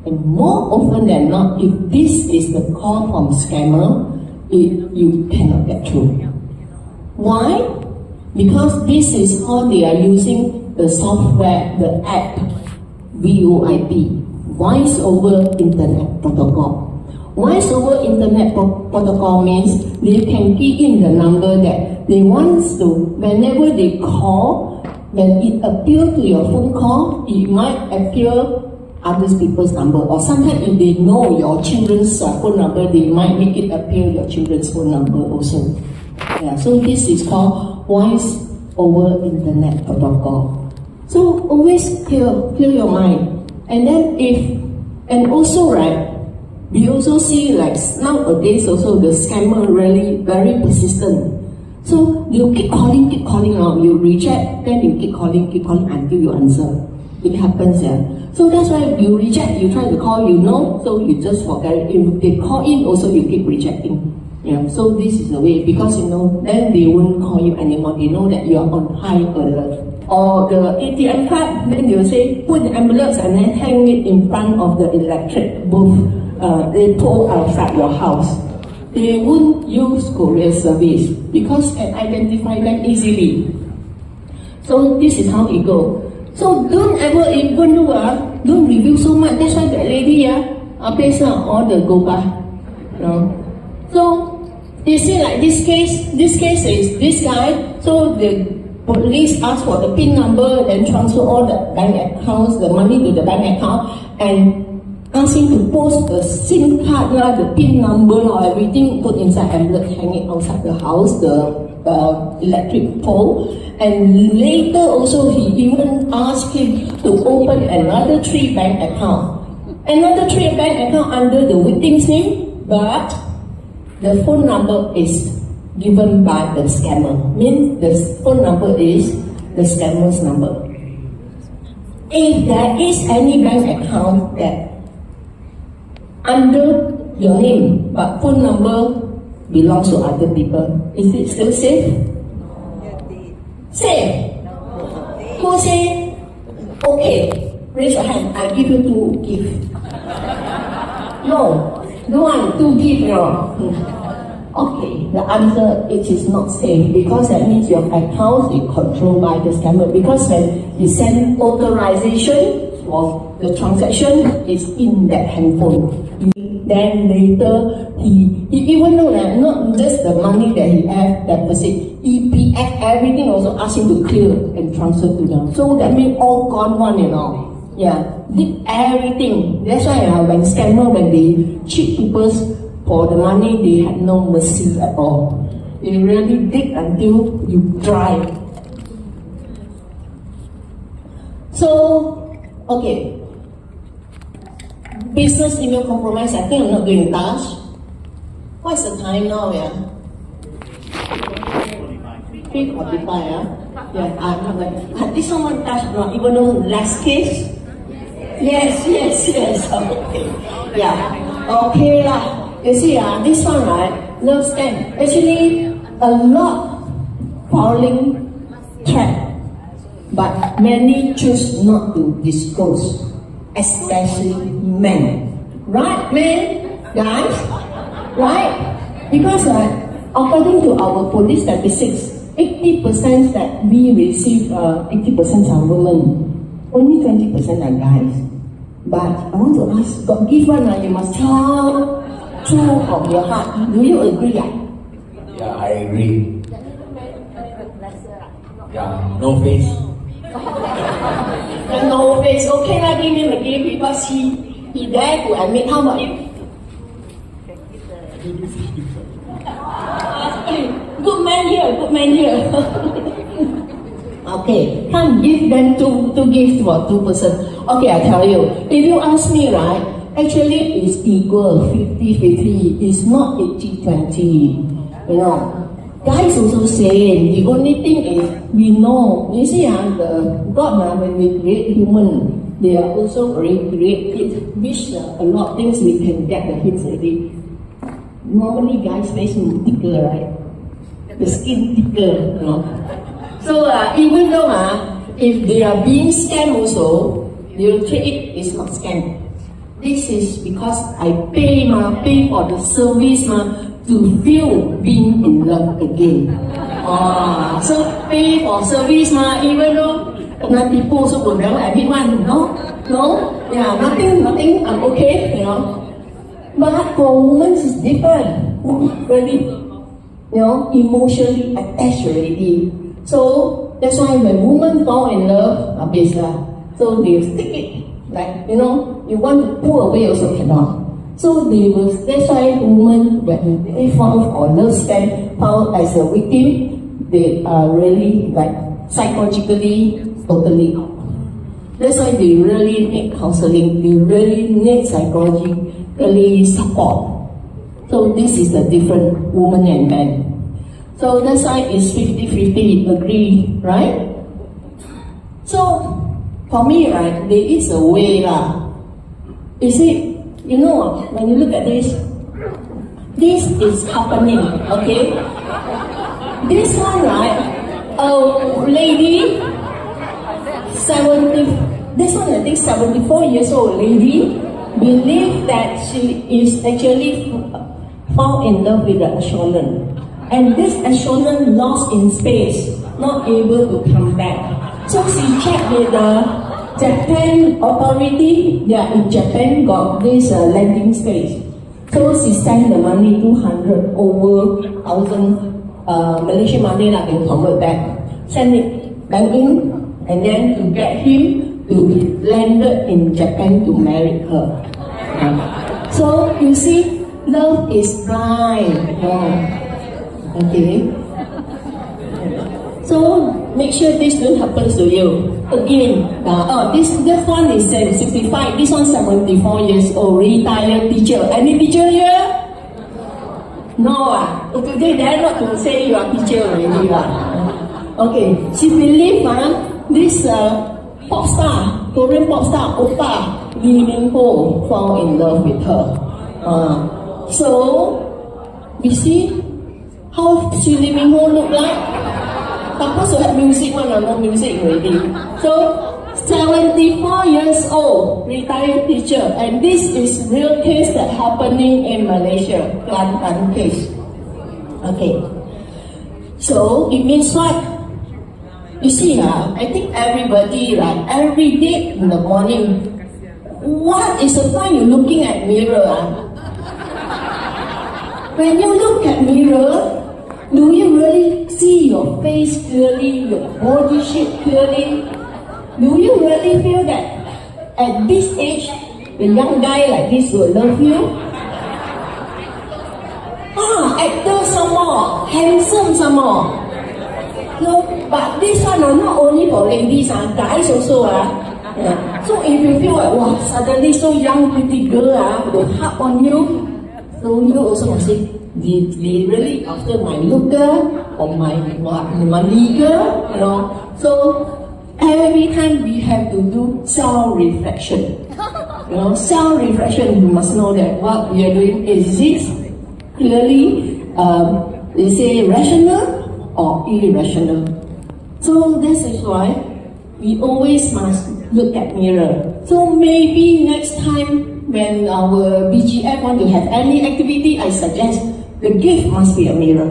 And more often than not, if this is the call from scammer, you cannot get through. Why? Because this is how they are using the software, the app, VoIP, Voice over Internet Protocol. Voice over internet protocol means they can key in the number that they want to, whenever they call, when it appears to your phone call, it might appear other people's number. Or sometimes if they know your children's phone number, they might make it appear your children's phone number also. Yeah, so this is called voice over internet protocol. So always clear your mind. And then and also right, we also see like nowadays also the scammer really very persistent. So you keep calling now, you reject, then you keep calling until you answer. It happens, yeah. So that's why you reject, you try to call, so you just forget it. If they call in, also you keep rejecting. Yeah. So this is the way, because then they won't call you anymore. They know that you are on high alert. Or the ATM card, then they will say, put the envelopes and then hang it in front of the electric booth. They put outside your house. They won't use courier service because can identify them easily. So this is how it goes. So don't ever, even though don't review so much. That's why that lady pays all the goba. So you see, like this case is this guy. So the police ask for the PIN number, then transfer all the bank accounts, the money to the bank account, and ask him to post the SIM card, the PIN number, everything put inside envelope, hang it outside the house, the electric pole. And later also he even asked him to open another 3 bank account. Another 3 bank account under the victim's name, but the phone number is given by the scammer. Means the phone number is the scammer's number. If there is any bank account that under your name, but phone number belongs to other people, is it still safe? Safe? Who say, okay, raise your hand, I give you 2 gift. No, no one, 2 gift, Okay, the answer, it is not safe, because that means your account is controlled by the scammer, because when he send authorization of the transaction is in that handphone. Then later, he even though that not just the money that he has, that person, EPF, everything also ask him to clear and transfer to them. So that means all gone one, Yeah, did everything. That's why when scammer, when they cheat people for the money, they had no mercy at all. They really dig until you dry. So, okay. Business email compromise, I think I'm not going to touch. What's the time now, 3:45, Yeah, I'm not like, this someone touch, not even though last case? Yes. Okay. Yeah. Okay lah. You see, this one, right? No scam. Actually, a lot falling trap, but many choose not to disclose, especially men. Right, men? Guys? Right? Because according to our police statistics, 80% that we receive, 80% are women. Only 20% are guys. But I want to ask, God given, you must tell true from your heart. Do you agree? Yeah, I agree. Yeah, no face. No face. Okay, lah, give him a gift because he dared to admit. How about you? Good man here. Okay, come give them two gifts for 2 person. Okay, I tell you, if you ask me, right, actually it's equal, 50-50. It's not 80-20. Guys also say, the only thing is, we know, you see, God, when we create human, they are also created, which a lot of things we can get the hints already. Normally, guys' face is thicker, right? The skin thicker, So, even though, if they are being scammed also, they will treat it is not scam. This is because I pay for the service, to feel being in love again. So pay for service, even though people also will never admit one. No, yeah, nothing, I'm okay, But for women, it's different. Really, emotionally attached already. So that's why when women fall in love, so they stick it. Like, you want to pull away also cannot. So that's why women, when they fall for love scam, fall as a victim, they are really like psychologically totally out. That's why they really need counseling, they really need psychologically support. So this is the different woman and man. So that's why it's 50-50, agree, right? So for me, right, there is a way lah. You see, when you look at this is happening, okay? This one, right, a lady, this one I think 74 years old lady, believe that she is actually fall in love with the astronaut. And this astronaut lost in space, not able to come back. So she checked with the Japan authority. Yeah, in Japan got this landing space. So she sent the money, 200 over 1,000 Malaysian money that can convert back. Send it back in, and then to get him to be landed in Japan to marry her. So you see, love is blind. Okay. So make sure this don't happen to you. Again, this one is 65, this one 74 years old, retired teacher. Any teacher here? No. Today dare not to say you are teacher already. Okay, she believe this pop star, Korean pop star, Oppa, Lee Min Ho, fall in love with her. So, we see how Lee Min Ho look like. Supposed to have music, no music already. So, 74 years old, retired teacher, and this is real case that happening in Malaysia, Kelantan case. Okay. So, it means what? You see, I think everybody, every day in the morning, what is the point you looking at mirror? When you look at mirror, do you really see your face clearly, your body shape clearly? Do you really feel that at this age, the young guy like this will love you? Actor some more, handsome some more. So, but this one not only for ladies, guys also. So if you feel like, wow, suddenly so young, pretty girl will hug on you, so you also must say, they really after my looker or my money girl, So every time we have to do self-reflection. Self-reflection, you must know that what we are doing is this clearly, they say rational or irrational. So this is why we always must look at mirror. So maybe next time when our BGF want to have any activity, I suggest the gift must be a mirror.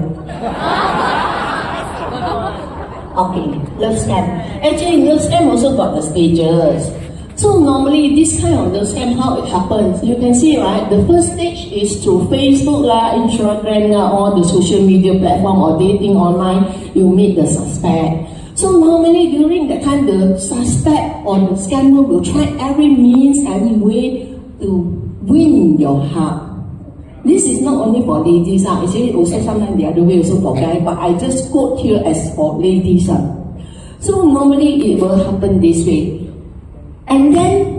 Okay, love scam. Actually, love scam also got the stages. So normally this kind of love scam, how it happens? You can see, right? The first stage is through Facebook, Instagram, all the social media platform or dating online. You meet the suspect. So normally during that time, the suspect or the scammer will try every means, every way to win your heart. This is not only for ladies, actually also sometimes the other way also for guys, but I just quote here as for ladies. So normally it will happen this way. And then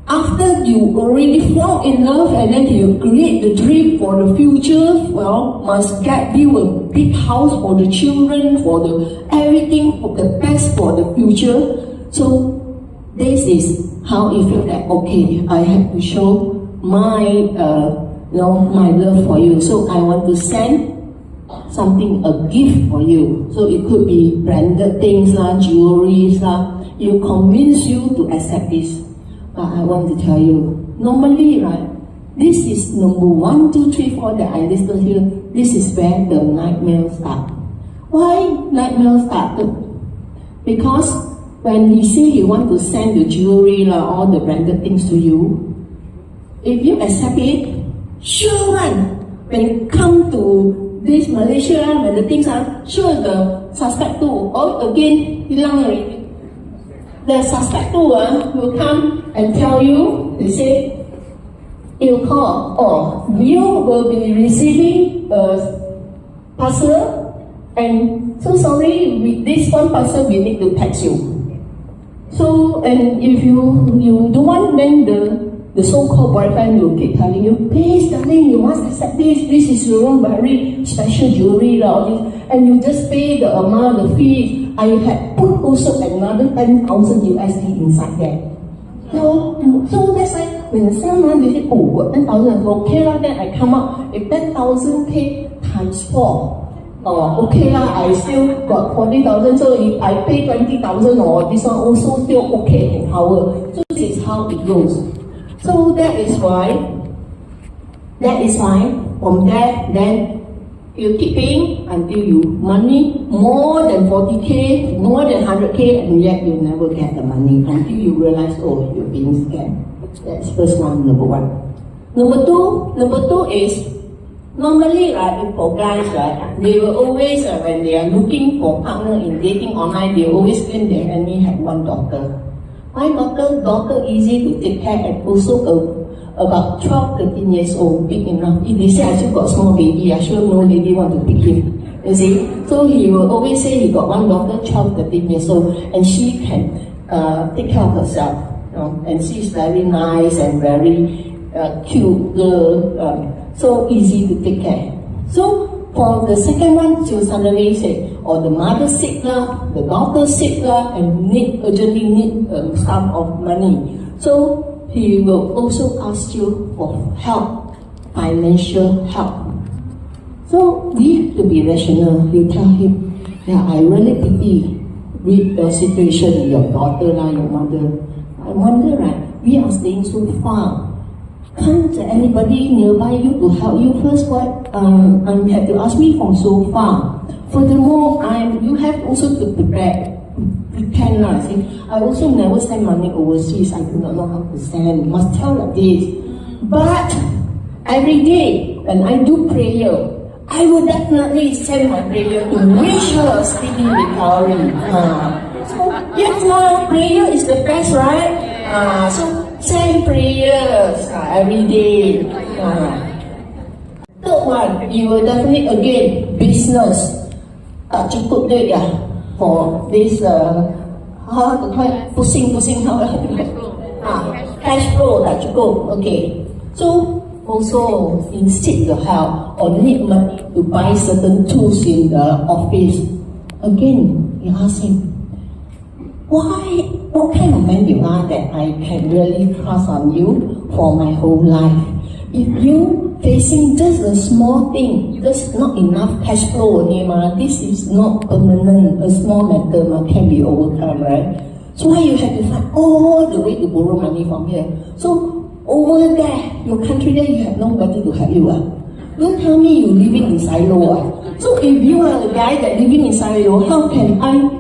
after you already fall in love and then you create the dream for the future, must get you a big house for the children, for the everything for the best for the future. So this is how you feel that, okay, I have to show my my love for you. So I want to send something, a gift for you. So it could be branded things, jewelry, you convince you to accept this. But I want to tell you, normally, right, this is number 1, 2, 3, 4 that I listed here. This is where the nightmare starts. Why nightmare started? Because when he say he want to send the jewelry, all the branded things to you, if you accept it, Sure one. When it come to this Malaysia, when the things are sure the suspect too, or again hilang already. The suspect too will come and tell you, they say, you call, or you will be receiving a parcel, and so sorry, with this one parcel we need to tax you. So, and if you don't want, then the so-called boyfriend will keep telling you, please darling, you must accept this, this is your own very special jewelry, and you just pay the amount, the fee. I had put also another 10,000 USD inside there. So that's why when someone they say, oh, got 10,000, okay lah, then I come up, if 10,000 times 4. Okay lah, I still got 40,000, so if I pay 20,000 or this one also still okay in our. So this is how it goes. So that is why from there, then you keep paying until you money more than 40k, more than 100k, and yet you never get the money until you realize, oh, you're being scammed. That's first one, number one. Number two is, normally, right, for guys, right, they will always, when they are looking for partner in dating online, they always claim they only have one daughter. My daughter easy to take care, and also about 12, 13 years old, big enough. If they say I still got small baby, I sure no lady want to pick him. You see? So he will always say he got one daughter, 12, 13 years old, and she can take care of herself. And she's very nice and very cute girl. So easy to take care. So for the second one, she'll suddenly say, or the mother sick lah, the daughter sick lah, and urgently need some of money. So he will also ask you for help, financial help. So we have to be rational. You tell him, yeah, I really pity with the situation, your daughter lah, your mother. I wonder, right, we are staying so far. Can't anybody nearby you to help you first? What you have to ask me from so far. Furthermore, you have also to pretend lah. See, I also never send money overseas. I do not know how to send. Must tell like this. But every day when I do prayer, I will definitely send my prayer to wish her a speedy recovery. So yes, prayer is the best, right? So send prayers every day. Third one, you will definitely again business. Tak cukup duit for this how to call it, pusing how cash flow tak cukup. Okay, so also instead you help or need money to buy certain tools in the office, again you ask him, why, what kind of man you are that I can really trust on you for my whole life? If you facing just a small thing, just not enough cash flow only, this is not permanent, a small matter can be overcome, right? So why you have to find all the way to borrow money from here? So over there, your country there, you have nobody to help you. Don't tell me you living in silo. So if you are the guy that living in silo, how can I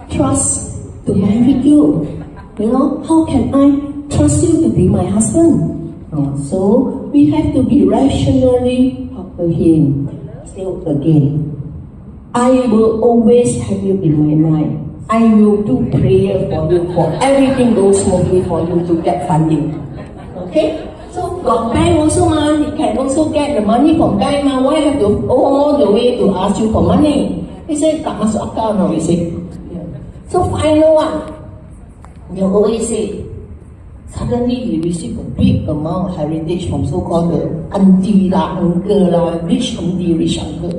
trust to marry you? You know, how can I trust you to be my husband? So we have to be rationally talk to him. Still again, I will always have you in my mind. I will do prayer for you, for everything goes smoothly for you to get funding. Okay? So got bank also he can also get the money from bank Why have to go all the way to ask you for money? He said, tak masuk akal no, he said. So final one, you always say, suddenly he received a big amount of heritage from so-called the auntie lah, uncle lah, rich auntie, rich uncle.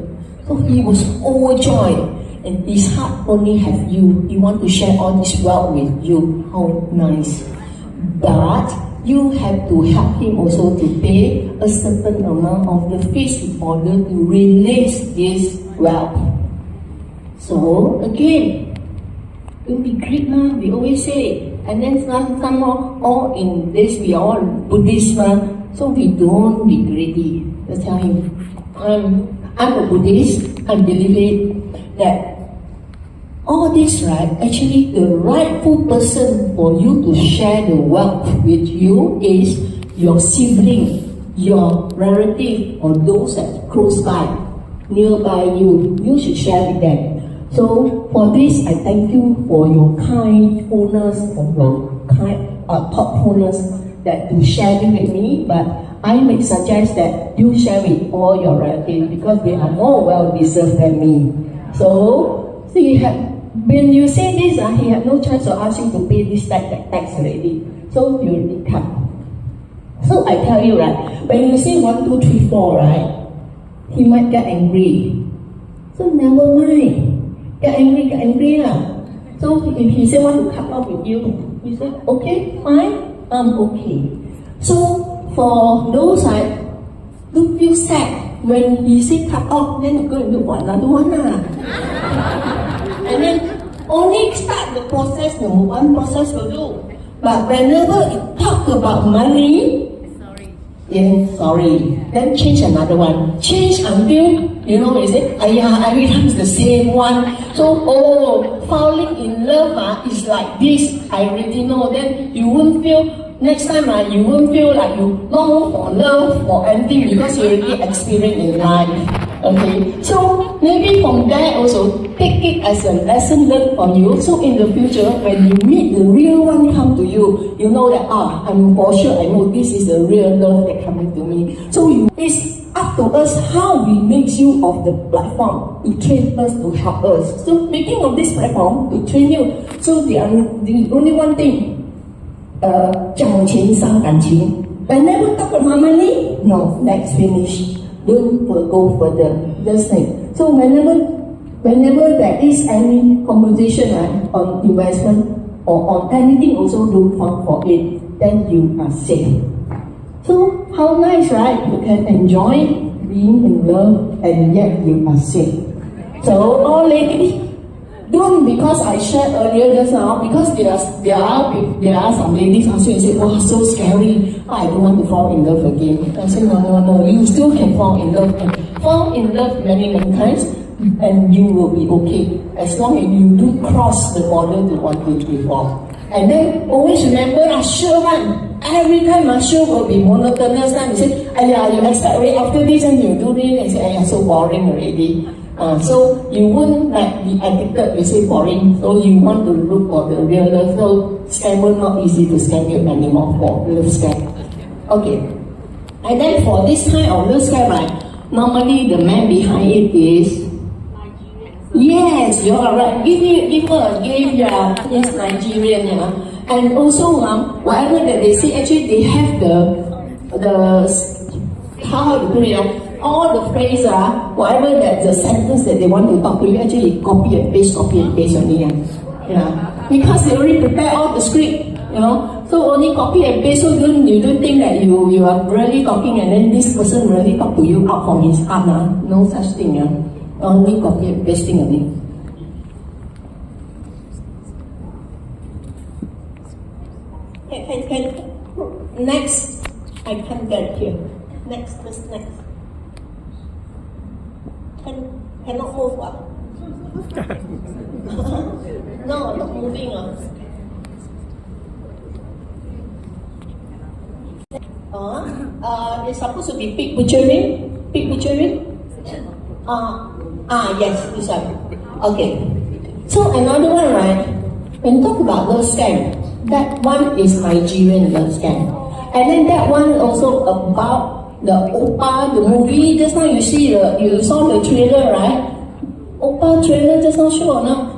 So he was overjoyed, and his heart only have you. He want to share all this wealth with you. How nice! But you have to help him also to pay a certain amount of the fees in order to release this wealth. So again, don't be greedy, we always say. And then some more, all in this, we are all Buddhist, so we don't be greedy. Just tell him, I'm a Buddhist, I believe that all this, right, actually the rightful person for you to share the wealth with you is your sibling, your relative or those that close by, nearby you, you should share with them. So for this, I thank you for your kindfulness, for your thoughtfulness that you sharing with me. But I may suggest that you share with all your relatives because they are more well deserved than me. So when you say this, he had no chance of asking to pay this tax already. So you already cut. So I tell you, right, when you say 1, 2, 3, 4, right, he might get angry. So never mind. Get angry lah. So if he say want to cut off with you, you say, okay, fine, I'm okay. So for those don't feel sad when he say cut off, then you go and look for another one lah. And then only start the process, number one process will do. But whenever it talk about money, then sorry, then change another one. Change until, you say, every time it's the same one. So, falling in love is like this. I already know. Then you won't feel, next time you won't feel like you long for love or anything because you already experienced in life. Okay, so maybe from there also take it as a lesson learned for you. So in the future, when you meet the real one come to you, you know that I'm for sure I know this is the real love that coming to me. So it's up to us how we make use of the platform to train us, to help us. So making of this platform to train you. So the only one thing, 讲钱伤感情. Whenever talk about money, no, let's finish. Don't go further. Just think. So whenever there is any conversation on investment or on anything, also don't fall for it. Then you are safe. So how nice, right? You can enjoy being in love and yet you are safe. So all ladies, don't because I shared earlier just now, because there are some ladies also say, oh, so scary, I don't want to fall in love again. I say, no, you still can fall in love. Fall in love many times and you will be okay as long as you do cross the border to 1, 2, 3, 4. And then always remember, sure one. Every time sure will be monotonous. Time you say, you expect after this and you do this, and say, so boring already. So you won't be addicted, you say boring, so you want to look for the real love. So scammer not easy to scam you anymore for love scam. Okay. And then for this kind of love scam, normally the man behind it is yes, you are right. Give her a gift, yes, Nigerian, And also whatever that they say, actually they have the how to do it, all the phrase, whatever that the sentence that they want to talk to you, actually copy and paste only. Because they already prepare all the script, So only copy and paste, so you don't think that you are really talking and then this person really talk to you out from his heart. No such thing. Only copy and pasting only. Next, I can't get here. Next. Cannot move No, not moving It's supposed to be pig butchering. Yes, this one. Okay. So another one, when talk about love scam, that one is Nigerian love scam. And then that one also about the Oppa, the movie. Just now you saw the trailer, right? Oppa trailer just now show or not?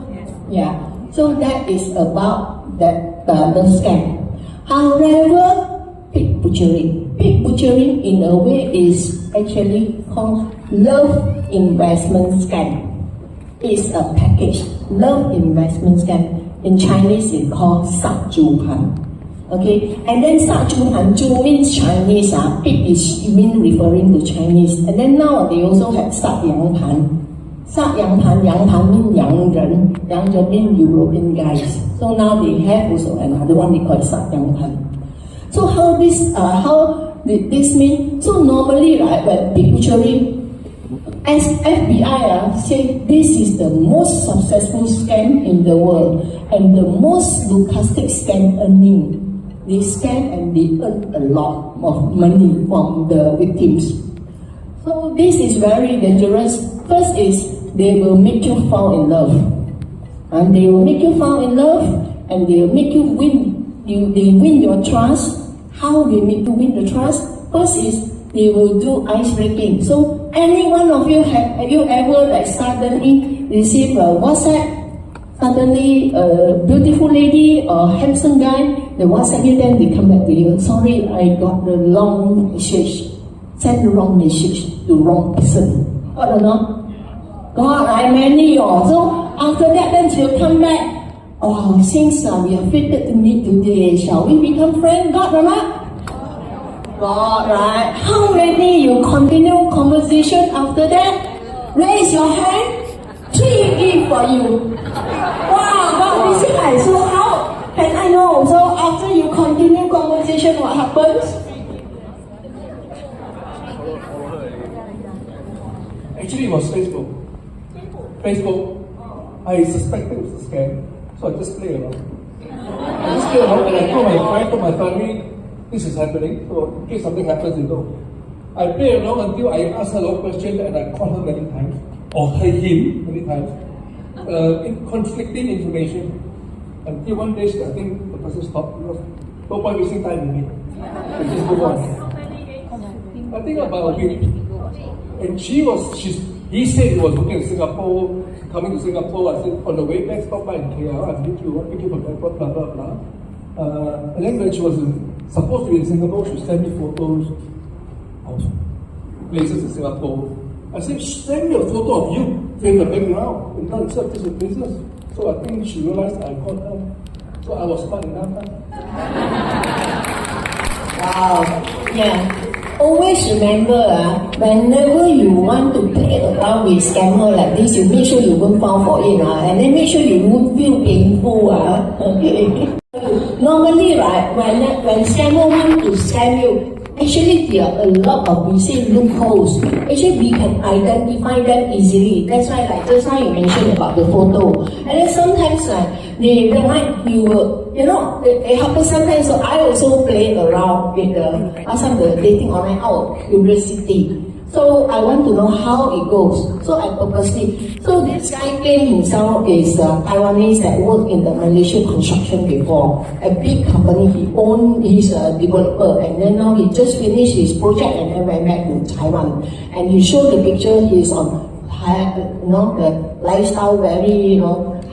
Yeah. So that is about that love scam. However, pig butchering in a way is actually called love investment scam. It's a package. Love investment scam. In Chinese, it's called 杀猪盘. Okay, and then 杀猪盘, 猪 means Chinese, pig is referring to Chinese. And then now they also have 杀羊盘. 杀羊盘, 羊盘 means 羊人. 羊人 means European guys. So now they have also another one they call 杀羊盘. So how did this mean? So normally, when pig butchering, as FBI say this is the most successful scam in the world and the most lucrative scam earning. they scam and they earn a lot of money from the victims. So this is very dangerous. First is they will make you fall in love. And they will make you fall in love and they will make you win. They win your trust. How they make you win the trust? First is they will do ice breaking. So any one of you have you ever like suddenly receive a WhatsApp? Suddenly a beautiful lady or handsome guy, they WhatsApp you, then they come back to you. Sorry, I got the wrong message. Send the wrong message to wrong person. Got or not? God, I many you. So after that, then she'll come back. Oh, since we are fated to meet today, shall we become friends? God or not? God, right? How many you continue conversation after that? Raise your hand. 3 for you. Wow, God, this is so how can I know? So after you continue conversation, what happens? Actually, it was Facebook. I suspected it was a scam, so I just played around. And I told my family, this is happening, so in case something happens, you know. I played around until I asked her a lot of questions and I called her many times, or him many times, in conflicting information. Until one day, I think the person stopped because no point wasting time with me. I just move on. I think about a week. And he said he was looking at Singapore, coming to Singapore. I said, on the way back, stop by in KL, I'll meet you for airport, blah, blah, blah. And then when she was supposed to be in Singapore, she sent me photos of places in Singapore. I said, send me a photo of you in the background, and not accept this places. So I think she realized I called her. So I was smart enough. Wow. Yeah. Always remember, whenever you want to play around with scammer like this, you make sure you won't fall for it, and then make sure you won't feel painful. Okay. Normally, right, when scammer want to scam you, actually there are a lot of, we say, loopholes. Actually, we can identify them easily. That's why, like just now you mentioned about the photo. And then sometimes, they might, it happens sometimes. So I also play around with some of the dating online out of curiosity. So I want to know how it goes. So I purposely. So this guy claimed himself is Taiwanese that worked in the Malaysian construction before. A big company. He's a developer, and then now he just finished his project and then went back to Taiwan. And he showed the picture. He's on the lifestyle, very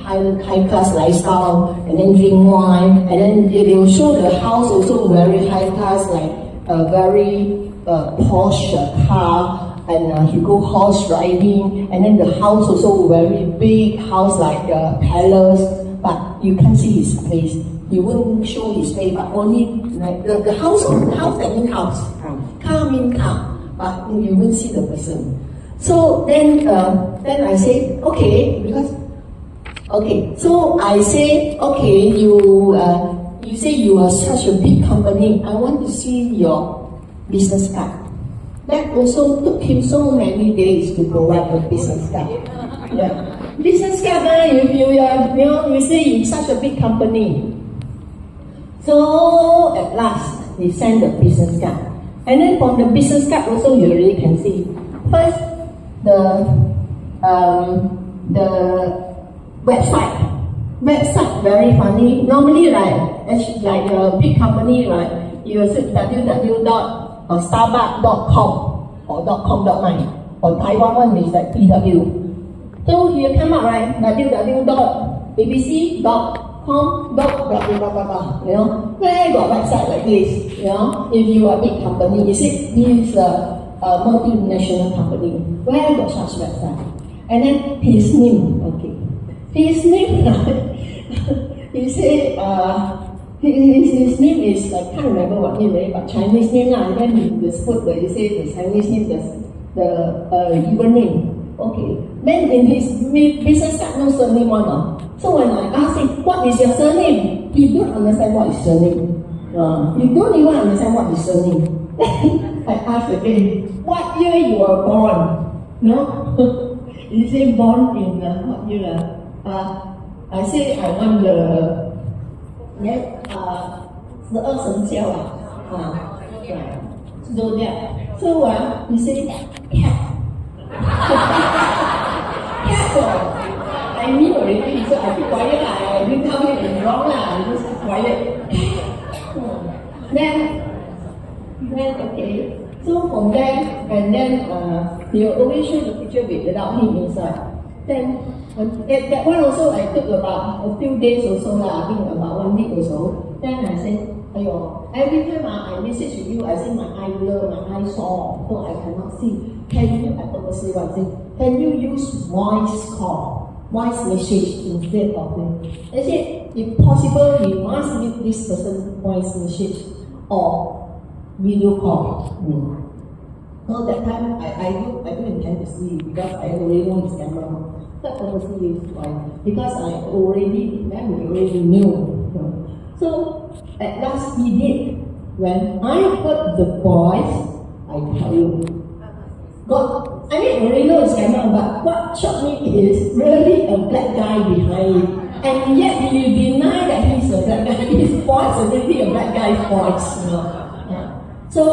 high class lifestyle, and then drink wine, and then they will show the house also very high class, like a very Porsche car, and he go horse riding, and then the house also very big house like a palace, but you can't see his face. He won't show his face, but only like the house that means house, car means car, but you won't see the person. So then I say okay, so I say okay, you say you are such a big company. I want to see your business card. That also took him so many days to provide a business card. Yeah. Business card, if you say you're such a big company. So at last, he sent the business card. And then from the business card also you already can see. First, the website. Website very funny. Normally, like a big company, right? You will say www.starbucks.com or .com.my, or Taiwan one is like PW. So you come up, right? www.abc.com, where got website like this? If you are a big company, you see this a multinational company, where got such website? And then his name, his name, he said, his name is, I can't remember what name, but Chinese name, and then he put he said the Chinese name, the given name. Okay. Then in his business card, no surname one. So when I asked him, what is your surname? He don't understand what is surname. He don't even understand what is surname. I asked again, what year you were born? He said born in what year? I said I want the 12生肖zodiac. So you say cat. Cat. I knew already, so I keep quiet. I didn't tell him it's wrong. I just keep quiet. Then okay. So from there, and then he will always show the picture without him inside. Then that one also I took about a few days or so, I think about 1 week or so. Then I said, Ayo, every time I message with you, I say my eye blur, my eye sore, so I cannot see. Can you, I purposely want to say, can you use voice call, voice message instead of me? I said, if possible, you must give this person voice message or video call. So that time I don't intend to see because I already know his camera. So I purposely use voice because we already knew. So at last he did. When I heard the voice, I tell you, God, I already know his camera, but what shocked me is really a black guy behind it. And yet he deny that he's a black guy. His voice is really a black guy's voice, So,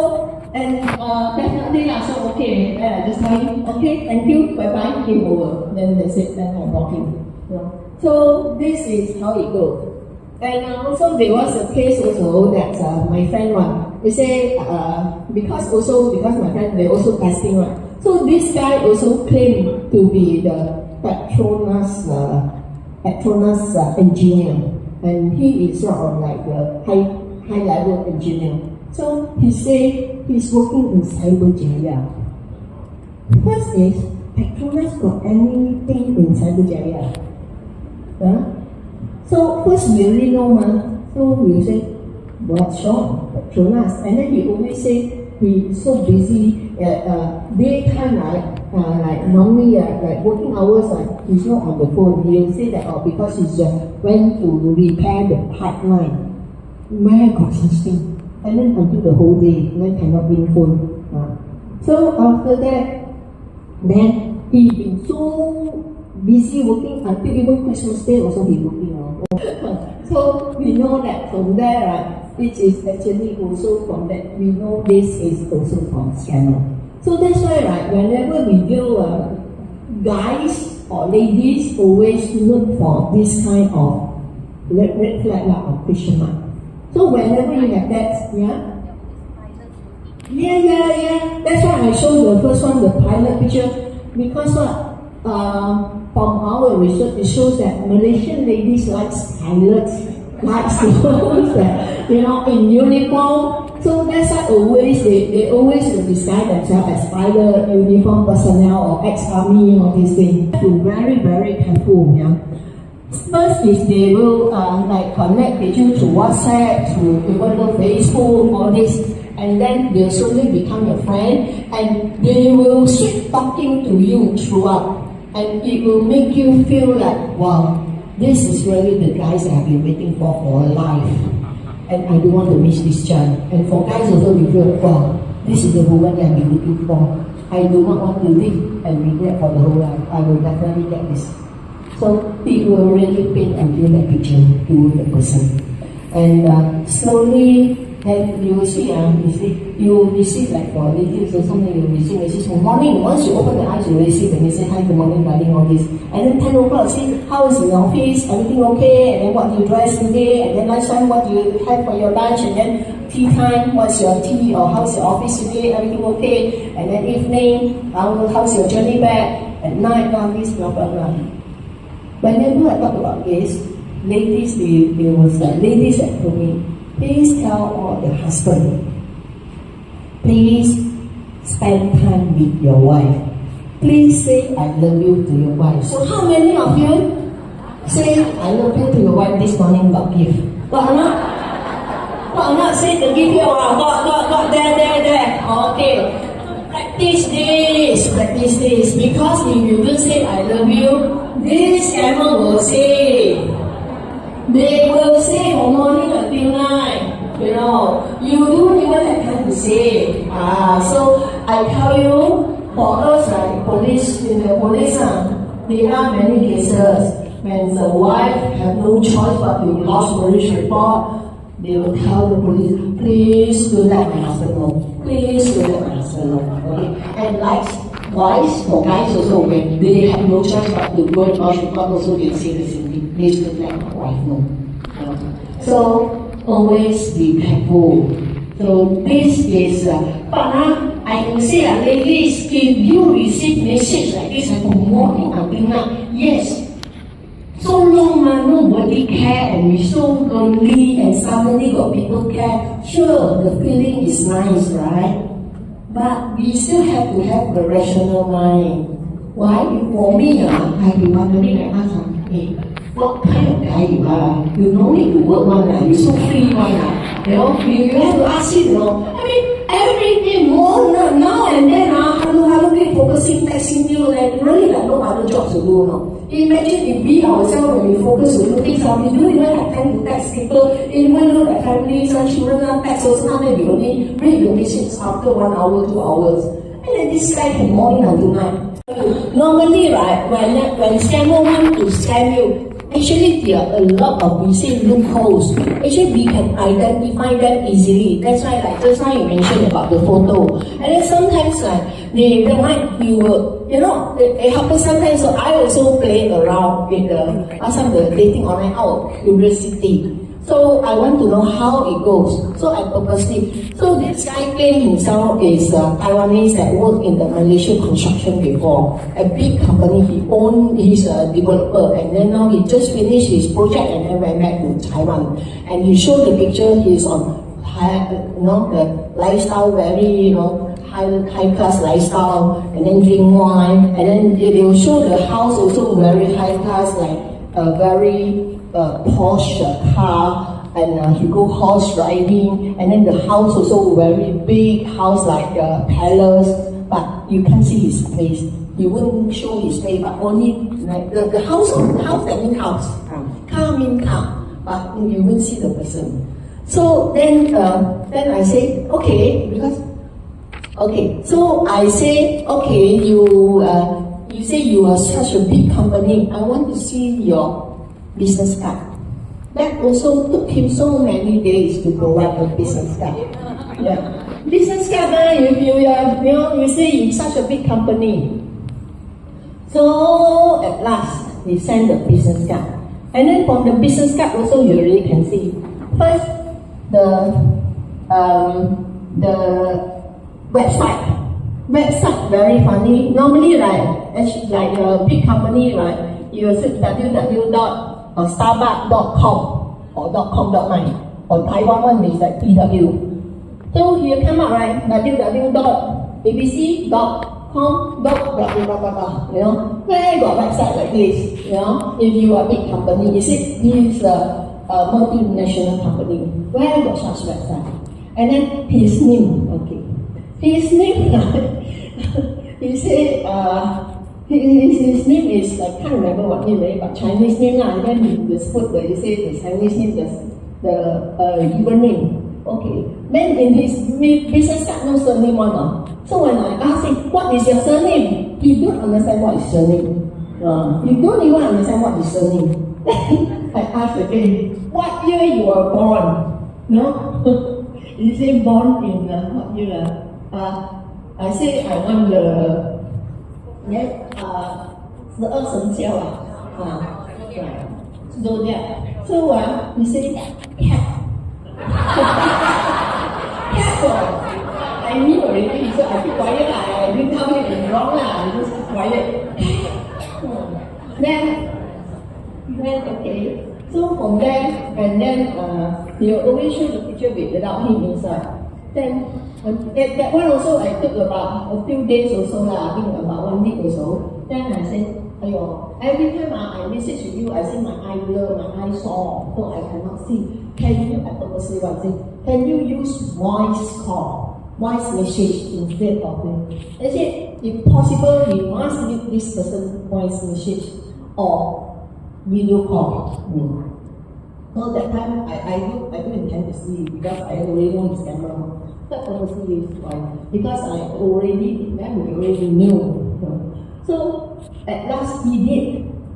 and definitely so okay, I just tell him, okay, thank you, bye-bye, game over. Then that's it, then I block him. So this is how it goes. And also there was a case also that my friend they say because my friend they also testing right. So this guy also claimed to be the Petronas engineer, and he is sort of like a high level engineer. So he said he's working in Cyberjaya. First is Petronas got anything in Cyberjaya? So first we really know so we say, what's wrong? Petronas. And then he always say he's so busy at daytime, like normally like working hours, he's not on the phone. He'll say that because he's went to repair the pipeline. Where got such thing? And then until the whole day, then cannot bring phone. So after that, then he been so busy working until even Christmas Day also he working. So we know that from there, which is actually also from that, we know this is also from scammer. So that's why, whenever we do, guys or ladies always look for this kind of red flag or question mark. So whenever you have that, that's why I showed the first one, the pilot picture, because from our research, it shows that Malaysian ladies like pilots, like those that, in uniform. So that's why they always will disguise themselves as pilot, uniform personnel, or ex-army, all these things. To very, very careful, First is they will connect with you to WhatsApp, to even though Facebook, all this, and then they'll slowly become your friend, and they will keep talking to you throughout. And it will make you feel like, wow, this is really the guys I've been waiting for a life. And I don't want to miss this chance. And for guys also, you feel, wow, this is the woman that I've been looking for. I do not want to live and regret for the whole life. I will definitely get this. So it will really paint and build that picture to the person. And slowly, then you will see, you will receive like for ladies or something, you will receive messages from morning. Once you open the eyes, you will receive the message, hi, good morning, darling, all this. And then 10 o'clock, see, how is in the office, everything okay? And then what do you dress today? And then lunchtime, what do you have for your lunch? And then tea time, what's your tea? Or how's your office today? Everything okay? And then evening, how's your journey back? At night, this, blah, blah, blah. Whenever I talk about this, ladies, ladies that told me, please tell all the husband, please spend time with your wife. Please say I love you to your wife. So how many of you say I love you to your wife this morning got gift? Got or not? Got or not? Say the gift here. Got, there. Okay. Practice this. Because if you don't say I love you, this scammer will say. They will say from morning until night. You don't even have time to say. So I tell you, for us, in the police, there are many cases when the wife have no choice but to lodge police report. they will tell the police, please don't let my husband know. Please don't let my husband know. Okay? And likewise, for guys also, when they have no choice but to go and lodge report, also they say the same thing. Please don't let my wife know. So always be careful. So this is, I can say, ladies, if you receive message like this from morning until night, yes. So long, nobody care, and we're so lonely, and suddenly got people care. Sure, the feeling is nice, right? But we still have to have the rational mind. Why? For me, I've been wondering, I ask, hey, what kind of guy you are? You don't need to work one, you're so free one. You know, you have to ask it, you know. I mean, every day more now and then, hello, keep focusing, texting you, and really like no other jobs to do, you know. Imagine if we ourselves, when we focus on looking something, we don't even have time to text people, even though the families and children text us, sometimes we only read the message after 1 hour, 2 hours. And then this guy from morning until night. Normally, right, when scammer want to scam you, actually there are a lot of, we say, loopholes. Actually, we can identify them easily. That's why, like just now you mentioned about the photo. And then sometimes, they might, you know, it happens sometimes. So I also play around with some of the dating online out of curiosity. So I want to know how it goes. So I purposely. So this guy claimed himself is Taiwanese that worked in the Malaysian construction before. A big company. He's a developer, and then now he just finished his project and then went back to Taiwan. And he showed the picture. He's on the lifestyle, very high class lifestyle, and then drink wine, and then they will show the house also very high class, like a very Porsche car, and he go horse riding, and then the house also very big house like a palace, but you can't see his face. He wouldn't show his face, but only like the house that means house, car means car, but you won't see the person. So then I say okay, so I say okay, you say you are such a big company. I want to see your business card. That also took him so many days to provide a business card. Yeah, business card. If you say you're such a big company. So at last he sent the business card, and then from the business card also you already can see first the website very funny. Normally, like a big company, right, you will say www.starbucks.com or .com.my, or Taiwan one is like PW. So here come out, right, www.abc.com, you know, where got website like this, you know, if you are a big company, you see, this is a multinational company, where got such website? And then his name, his name, he said, his name is, I can't remember what name, but Chinese name, and then he put where he said the Chinese name, the given name. Okay. Then in his business card, no surname one. So when I asked him, what is your surname? He don't understand what is surname. He don't even understand what is surname. I asked again, what year you were born? No? He said born in what year? I say I want the 12生肖zodiac. So he said cat. Cat. I knew already, so I keep quiet. I didn't tell him it's wrong. I just quiet. Then okay. So from there, and then he always show the picture without him inside. Then that one also I took about a few days also, I think about 1 week or so. Then I said, every time I message with you, I say my eye blur, my eye sore, so I cannot see. Can you, I purposely want to say, can you use voice call, voice message instead of it? I said, if possible, we must give this person voice message or video call. So that time I don't intend to see because I already know his camera. That purposely is why. Because we already knew. So at last he did.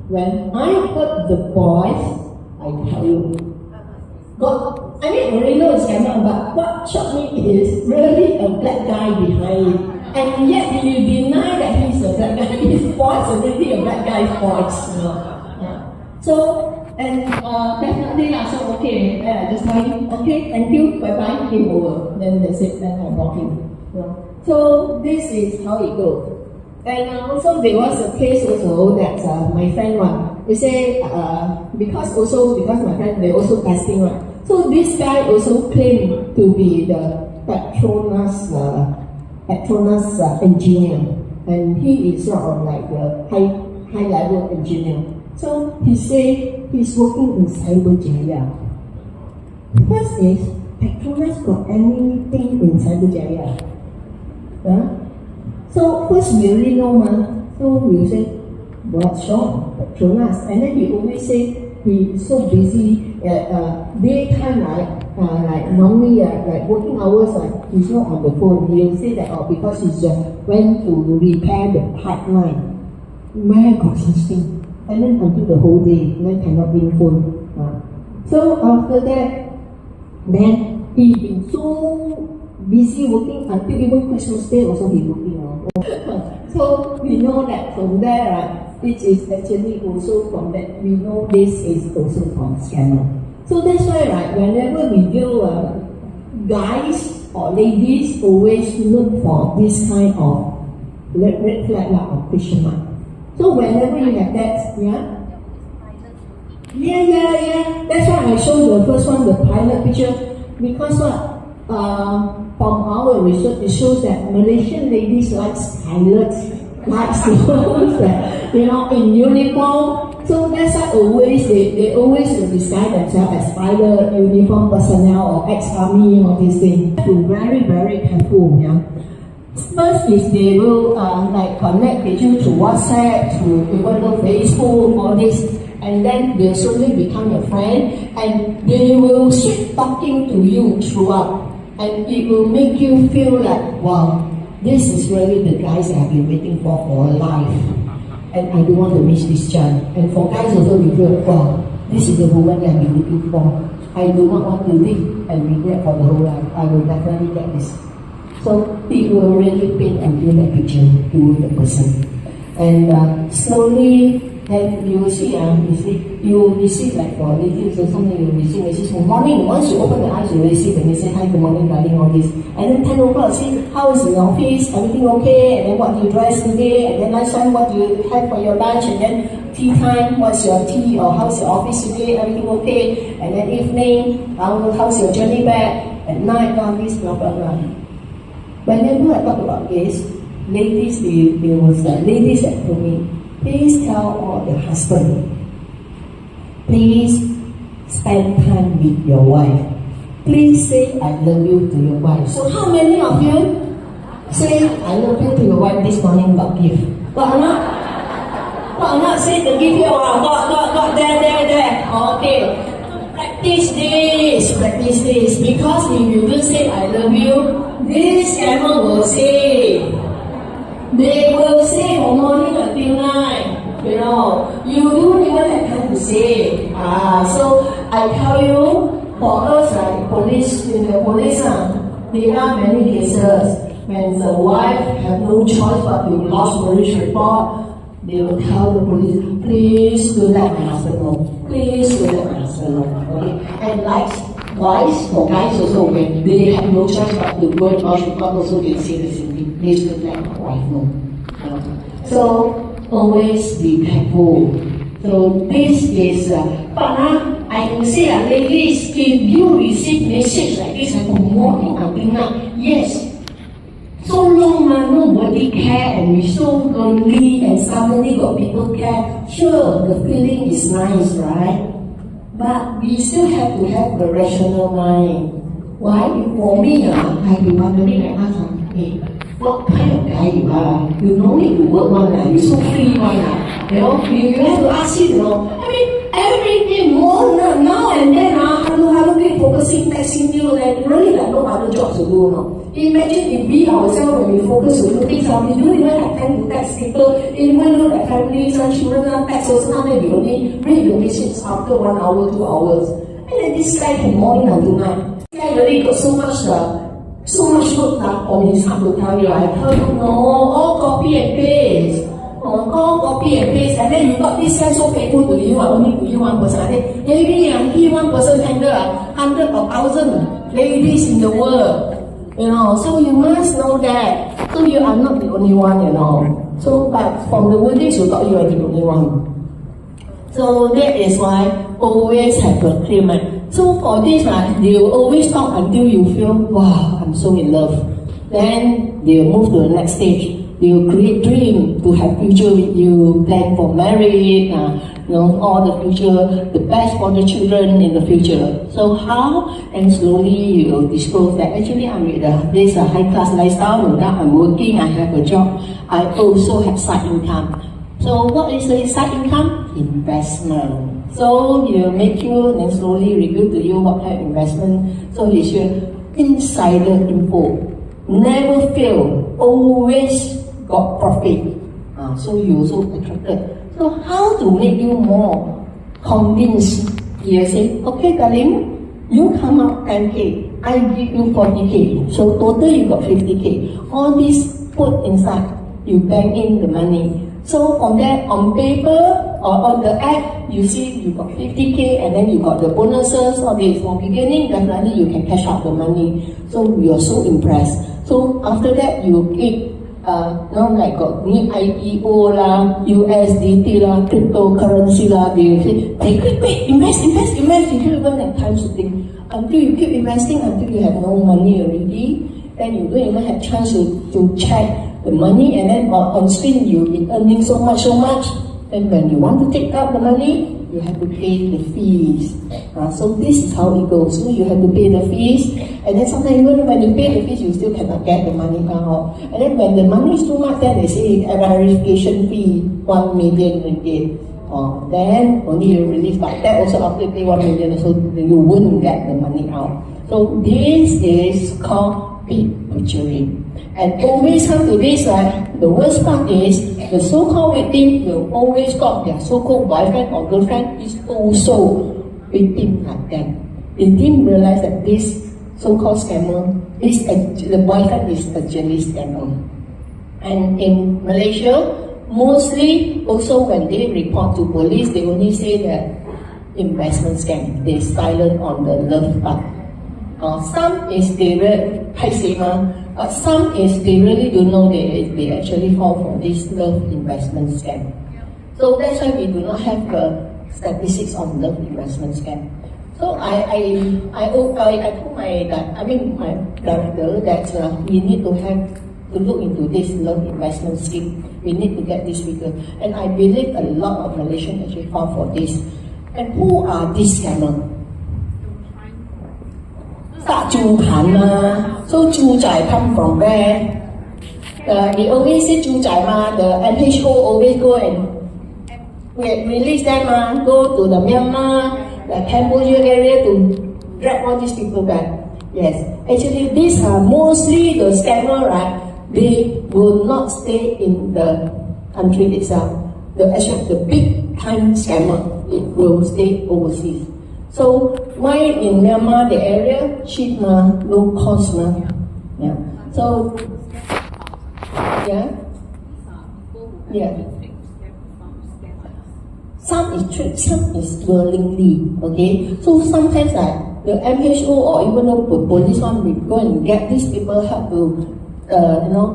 When I heard the voice, I tell you, God, I I mean, Moreno is scammer, but what shocked me is really a black guy behind it. And yet he deny that he's a black guy. His voice is already a black guy's voice, you know. So, and definitely I said, okay, I just tell him, okay, thank you, bye-bye, game over. Then that's it, then I block him. You know. So this is how it goes. And also there was a case also that my friend one, they say, because my friend, they also testing one. So this guy also claimed to be the Petronas engineer, and he is sort of like a high level engineer. So he say he's working in Cyberjaya. First is, Petronas got anything in Cyberjaya? Huh? So first we already know, so we say, what's wrong? Petronas. And then he always say he's so busy at daytime, like normally like working hours, he's not on the phone. He'll say that because he's went to repair the pipeline. Where got such thing? And then until the whole day, then cannot bring phone. So after that, then he been so busy working until even Christmas Day also he working. So we know that from there, which is actually also from that, we know this is also from scammer. So that's why, whenever we do, guys or ladies always look for this kind of red flag or question mark. So whenever you have that, that's why I showed the first one, the pilot picture, because what? From our research, it shows that Malaysian ladies like pilots, like those that, in uniform. So that's why they always disguise themselves as pilot, uniform personnel, or ex-army, all these things. To very, very careful, First is they will connect with you to WhatsApp, to even though Facebook, all this, and then they'll slowly become your friend, and they will keep talking to you throughout. And it will make you feel like, wow, this is really the guys I've been waiting for a life. And I don't want to miss this chance. And for guys also, you feel, wow, this is the woman I've been looking for. I do not want to live and regret for the whole life. I will definitely get this. So it will really paint and build that picture to the person. And slowly, then you will see, you will receive, like for ladies or something, you will receive messages from morning. Once you open the eyes, you will receive the message, hi, good morning, darling, all this. And then 10 o'clock, see, how is the office, everything okay? And then what do you dress today? And then lunchtime, what do you have for your lunch? And then tea time, what's your tea? Or how's your office today? Everything okay? And then evening, how's your journey back? At night, all this, blah, blah, blah. Whenever I talk about this, ladies, there was ladies that told me, please tell all the husband, please spend time with your wife. Please say I love you to your wife. So how many of you say I love you to your wife this morning got gift? Got or not? Got or not? Say the gift here. Got, there. Okay. Practice this. Because if you don't say I love you, this scammer will say. They will say from morning until night. You don't even have time to say. So I tell you, for us, in the police, there are many cases when the wife have no choice but to lodge police report. They will tell the police, please do let my husband know. Please do let my husband know. Okay? And likewise, for guys also, when they have no choice but to go and lodge report, also they say the same thing. Please do let my wife know. So always be careful. So this is, but I can say, ladies, if you receive message like this from morning until night, yes. So long, nobody care, and we're so lonely, and suddenly got people care. Sure, the feeling is nice, right? But we still have to have the rational mind. Why? For me, I've been wondering, I ask hey, what kind of guy you are? You no need to work one, you're so free one. You have to ask him, I mean, every day more now and then, hello, keep focusing, texting you, and really like no other jobs to do. Imagine if we ourselves, when we focus on looking something, we don't even have time to text people, even look at families and children, text also, sometimes we only read the message after 1 hour, 2 hours. And this guy can morning until night. This guy really got so much work on his heart to tell you. I tell you, no, all copy and paste. All copy and paste. And then you got this guy so faithful to you, only to you one person. I think, maybe he one person handle 100 or 1,000 ladies in the world. So you must know that. So you are not the only one, So, but from the wordings, you thought you are the only one. So that is why always have a clear mind. So for this, they will always talk until you feel, wow, I'm so in love. Then they will move to the next stage. They will create dream to have future with you, plan for marriage, all the future, the best for the children in the future. So how? And slowly you will disclose that actually I'm with this high-class lifestyle, now I'm working, I have a job, I also have side income. So what is the side income? Investment. So he will make you and then slowly reveal to you what kind of investment. So he should insider info. Never fail, always got profit. So you also attracted. So how to make you more convinced? You say, okay darling, you come up 10K, I give you 40K. So total you got 50K. All this put inside, you bank in the money. So on that, on paper or on the app, you see you got 50K and then you got the bonuses or this. From beginning, definitely you can cash out the money. So you are so impressed. So after that, you keep like got new IPO lah, USDT lah, cryptocurrency lah. They will say, hey, quick, invest. You don't even have time to think. Until you keep investing, until you have no money already, then you don't even have chance to check the money, and then on screen you've been earning so much. And when you want to take out the money, you have to pay the fees. So this is how it goes. So you have to pay the fees, and then sometimes even when you pay the fees, you still cannot get the money out. And then when the money is too much, then they say a verification fee, 1 million ringgit. Then only you release, but that also after you pay 1 million, so you wouldn't get the money out. So this is called big picturing. And always come to this, the worst part is the so-called victim will always got their so-called boyfriend or girlfriend is also victim like them. They didn't realize that this so-called scammer, the boyfriend is actually scammer. And in Malaysia, mostly also when they report to police, they only say that investment scam. They silent on the love part. Some is they some is they really don't know they actually fall for this love investment scam. So that's why we do not have statistics on love investment scam. So I told my director that we need to look into this love investment scheme. We need to get this figure. And I believe a lot of Malaysians actually fall for this. And who are these scammers? So 猪仔 come from where? We always say 猪仔 the MHO always go and release them go to the Myanmar, the Cambodia area to grab all these people back. Yes, actually these are mostly the scammer, right? They will not stay in the country itself. The big time scammer, it will stay overseas. So why in Myanmar, the area cheap low cost yeah. So yeah. Some is trick, some is willingly. Okay. So sometimes the MHO or even the police one will go and get these people help to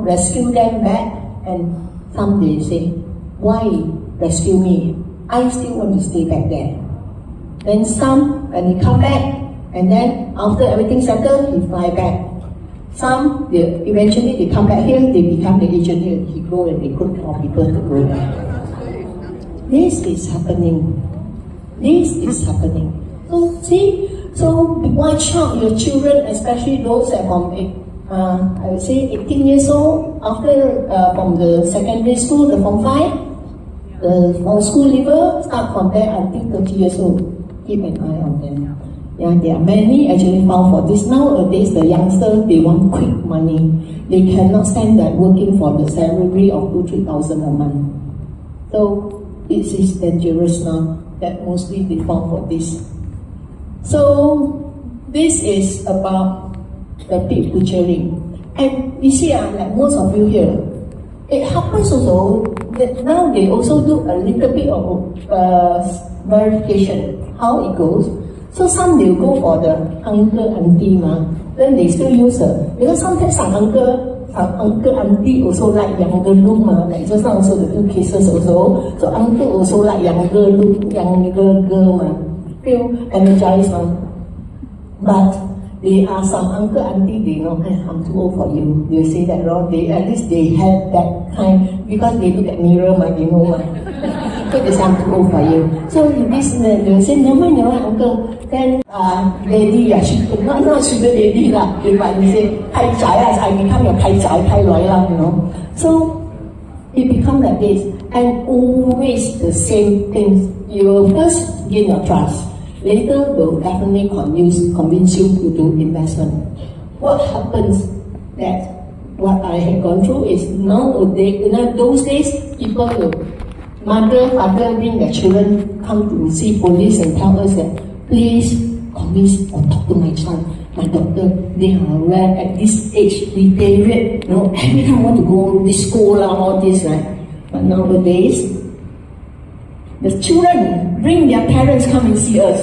rescue them back, and some they say, why rescue me? I still want to stay back there. Then some, when he come back, and then after everything settled, he fly back. Some, eventually they come back here, they become the agent here. He go and recruit more people to go back. This is happening. So see, watch out your children, especially those that from I would say 18 years old, after from the secondary school, the Form 5, the school level, start from there until 30 years old. Keep an eye on them. Yeah, there are many actually found for this. Nowadays, the youngsters, they want quick money. They cannot stand that working for the salary of 2,000-3,000 a month. So it is dangerous now that mostly they found for this. So this is about the big butchering. And you see, like most of you here, it happens also that now they also do a little bit of verification, how it goes. So some will go for the uncle, auntie, then they still use because sometimes some uncle, auntie also like younger look, like just now also the 2 cases also. So uncle also like younger look, younger girl, feel energized. But there are some uncle, auntie, they know, hey, I'm too old for you. They say that, they, at least they have that kind, because they look at mirror, they know. So they say, I'm too old for you. So this, they say, never mind, uncle. Then, lady, not sugar lady, but they say, I become your Pai Lai, you know. So, it becomes like this. And always the same things. You will first gain your trust. Later will definitely convince you to do investment. What happens that what I have gone through is nowadays, those days, people will, mother, father bring their children come to see police and tell us that, please convince or talk to my child. My daughter, they are aware at this age, deteriorate, every time want to go to disco, all this, right? But nowadays, the children bring their parents come and see us.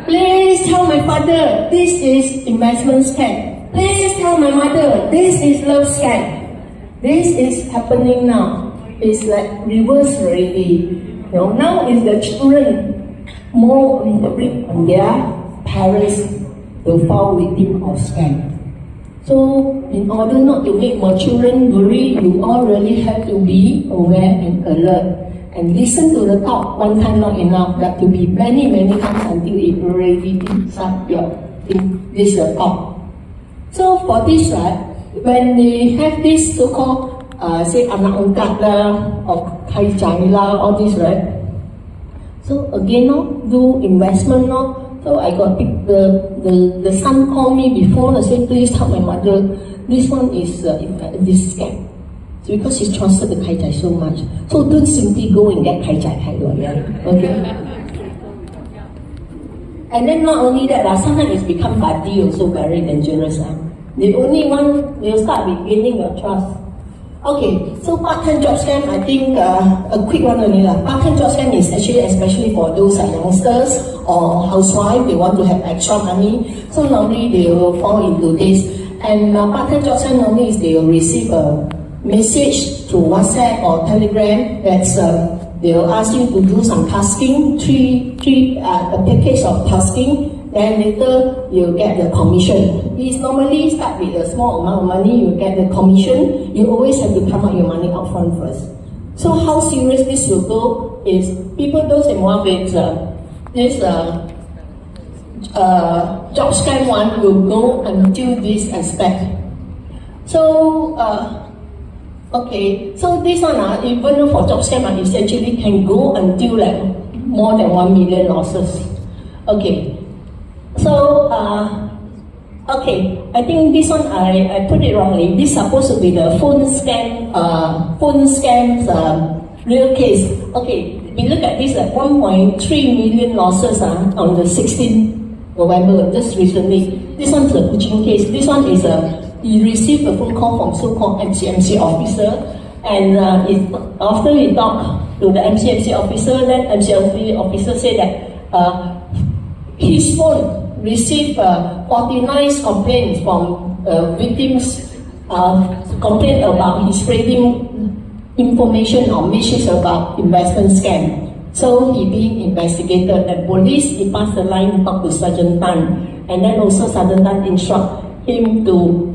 Please tell my father, this is investment scam. Please tell my mother, this is love scam. This is happening now. It's like reverse already. Now is the children more rely on their parents to fall victim of scam. So in order not to make more children worry, you all really have to be aware and alert. And listen to the talk one time not enough, that to be many, many times until it already inside this talk. So for this, when they have this so-called, say anak angkat lah, or kai jai lah, all this, right? So again, do investment, So I got the son called me before and said, please tell my mother, this one is this scam. Because he's trusted the kai jai so much. So don't simply go and get kai jai, okay? And then not only that, sometimes it's become buddy also very dangerous. The only one, they'll start gaining your trust. Okay, so part-time job scam, I think a quick one only. Part-time job scam is actually especially for those youngsters or housewives, they want to have extra money. So normally they will fall into this. And part-time job scam normally is they will receive a message through WhatsApp or Telegram that they will ask you to do some tasking, a package of tasking, then later you'll get the commission. It's normally start with a small amount of money, you get the commission, you always have to come out your money up front first. So how serious this will go is people, those involved with this job scam one will go until this aspect. So, okay, so this one, even for job scam, essentially can go until like more than 1 million losses. Okay, so, okay, I think this one I put it wrongly. This is supposed to be the phone scams real case. Okay, we look at this at 1.3 million losses on the 16th November, just recently. This one's a coaching case. This one is he received a phone call from so-called MCMC officer, and after he talked to the MCMC officer, then MCMC officer said that his phone received 49 complaints from victims complaint about his spreading information or messages about investment scam. So he being investigated, and police, he passed the line to talk to Sergeant Tan, and then also Sergeant Tan instruct him to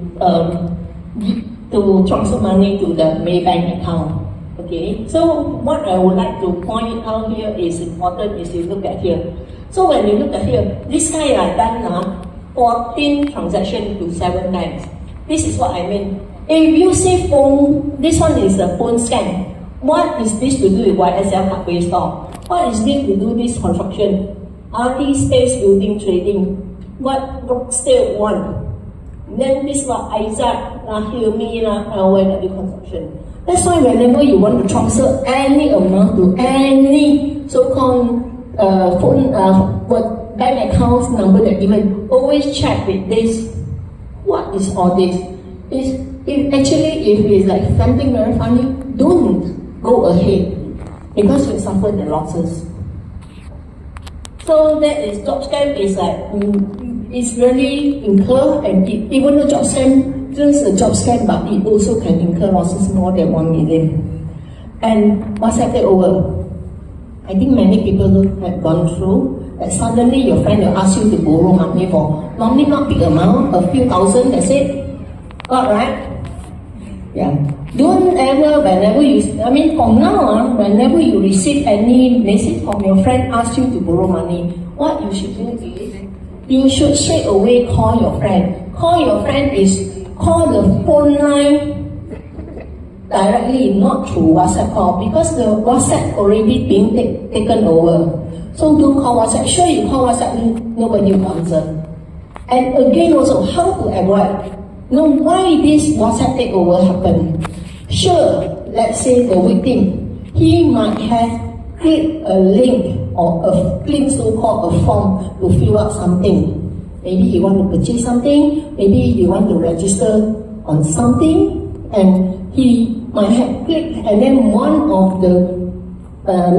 transfer money to the Maybank account. Okay, so what I would like to point out here is important is you look at here. So when you look at here, this guy done 14 transactions to 7 times. This is what I mean. If you say phone, this one is a phone scam. What is this to do with YSL hardware store? What is this to do with this construction? RT space building trading. What Brookstale one? Then this what Isaac, Hilmi, LW construction. That's why whenever you want to transfer any amount to any so-called phone bank account number that given, always check with this. What is all this? If it's like something very funny, don't go ahead because you suffer the losses. So that is job scam is like it's really incur, and even though job scam just a job scam, but it also can incur losses more than 1 million. And WhatsApp takeover, I think many people have gone through. That suddenly your friend will ask you to borrow money for normally not big amount, a few thousand. That's it. Got right? Yeah. Don't ever, from now on, whenever you receive any message from your friend ask you to borrow money, what you should do is, you should straight away call your friend. Call your friend is call the phone line directly, not through WhatsApp call, because the WhatsApp already being taken over. So don't call WhatsApp. Sure, you call WhatsApp, nobody will answer. And again also, how to avoid? Now, why this WhatsApp takeover happened? Sure, let's say the victim, he might have clicked a link or a link, so-called a form to fill out something. Maybe he want to purchase something, maybe he want to register on something, and he might have clicked, and then one of the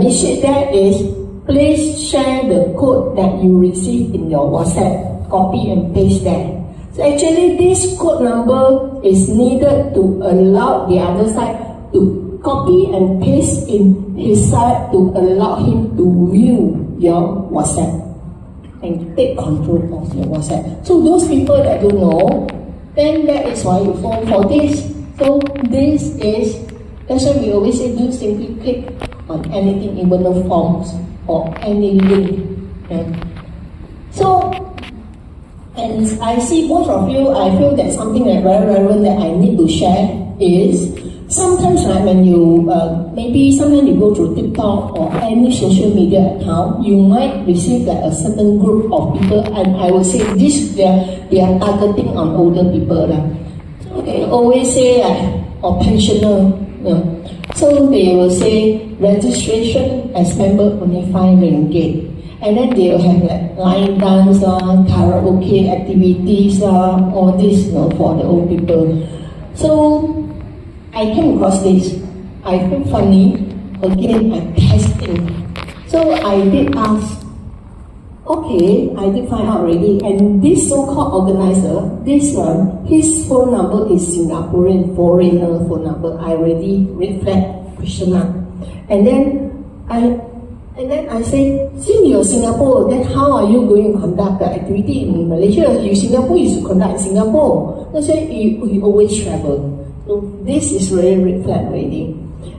message there is, please share the code that you received in your WhatsApp, copy and paste there. So actually this code number is needed to allow the other side to copy and paste in his side to allow him to view your WhatsApp and take control of your WhatsApp. So those people that don't know, then that is why you fall for this. So that's why we always say don't simply click on anything, even though forms or any link. Yeah. So, and I see both of you, I feel that something that very relevant that I need to share is sometimes like when you, maybe sometimes you go through TikTok or any social media account, you might receive like a certain group of people, and I would say this, they are targeting on older people. So they always say like, or pensioner, so they will say registration as member only 5 ringgit. And then they will have like line dance, karaoke activities, all this for the old people. So I came across this. I feel funny. Again, I'm testing. So I did ask, okay, I did find out already. And this so-called organizer, this one, his phone number is Singaporean foreigner phone number. I already reflect question mark. And then I say, since you're Singapore, then how are you going to conduct the activity in Malaysia? You Singapore, you should conduct in Singapore. That's why you always travel. So this is really red flag already.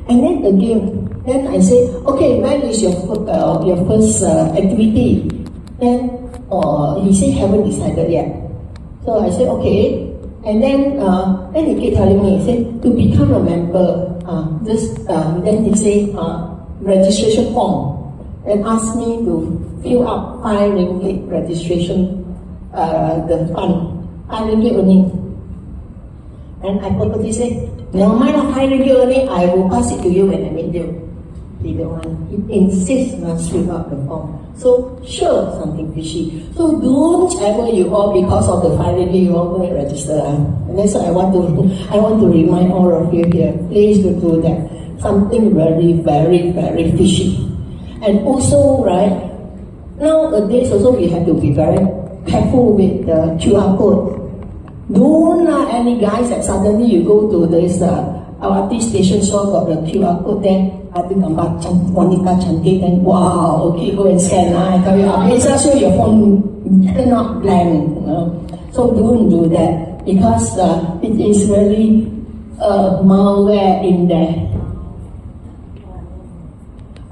And then again, then I say, okay, when is your first activity? Then he said haven't decided yet. So I said okay. And then he kept telling me, he said to become a member, then he said registration form. And asked me to fill up 5 ringgit registration, the fund, 5 ringgit only. And I purposely said, never mind, 5 ringgit only, I will pass it to you when I meet you. They don't want. He insists must fill up the form. So sure, something fishy. So don't ever you all, because of the 5 ringgit, you all go and register. And that's what I want to remind all of you here. Please don't do that. Something very, very, very fishy. And also, right, nowadays also we have to be very careful with the QR code. Don't any guys that suddenly you go to this LRT station shop got the QR code there, ada gambar wanita cantik, then wow, okay, go and scan. I tell you, it's also your phone not blank. So don't do that, because it is really malware in there.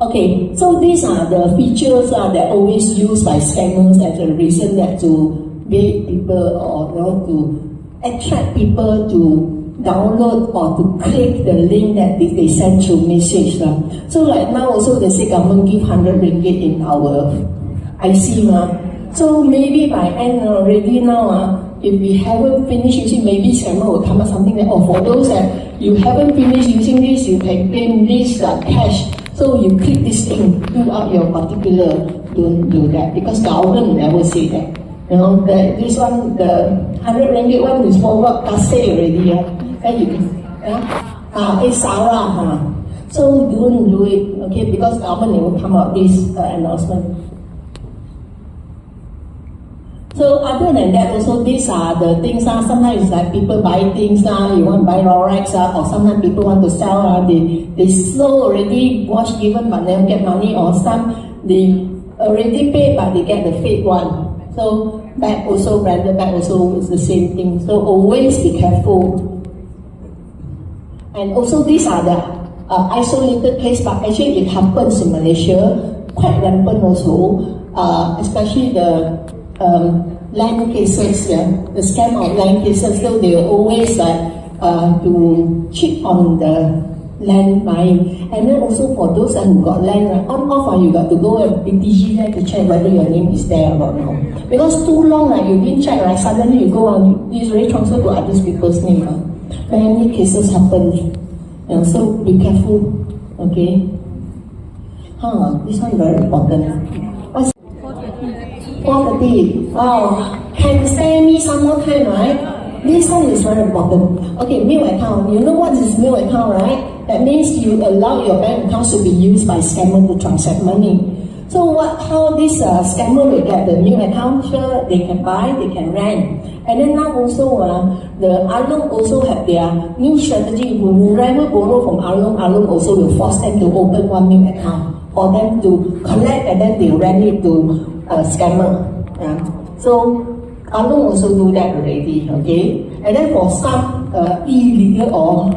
Okay, so these are the features that always used by scammers as a reason that to bait people or to attract people to download or to click the link that they send through message. So like now also they say government give 100 ringgit in our IC. So maybe by end already now, if we haven't finished using, maybe scammer will come up something like, for those that you haven't finished using this, you can claim this cash. So you click this thing, fill out your particular don't do that because government never say that. You know, this one, the 100 ringgit one is for what? Kase already, and you it's Sarah, So don't do it, okay? Because government will come out this announcement. So other than that, also these are the things. Sometimes it's like people buy things. You want to buy Rolex, or sometimes people want to sell. They slow already wash given, but never get money. Or some they already pay, but they get the fake one. So bag also, branded bag also is the same thing. So always be careful. And also these are the isolated case, but actually it happens in Malaysia, quite rampant also, especially the land cases, the scam of land cases. So they always to cheat on the land buying. And then also for those who got land, on off, you got to go and PTG there to check whether your name is there or not. Because too long, you didn't check, suddenly you go on, it's already transferred to other people's name. Many cases happen. So be careful, okay? This one very important. What's 4:30? Wow, can spare me some more time, right? This one is very important. Okay, mail account. You know what is mail account, right? That means you allow your bank accounts to be used by scammer to transact money. So how this scammer will get the new account? Sure, they can buy, they can rent. And then now also, the Along also have their new strategy. Whoever borrow from Along also will force them to open one new account for them to collect, and then they rent it to scammer. So Along also do that already, okay? And then for some illegal or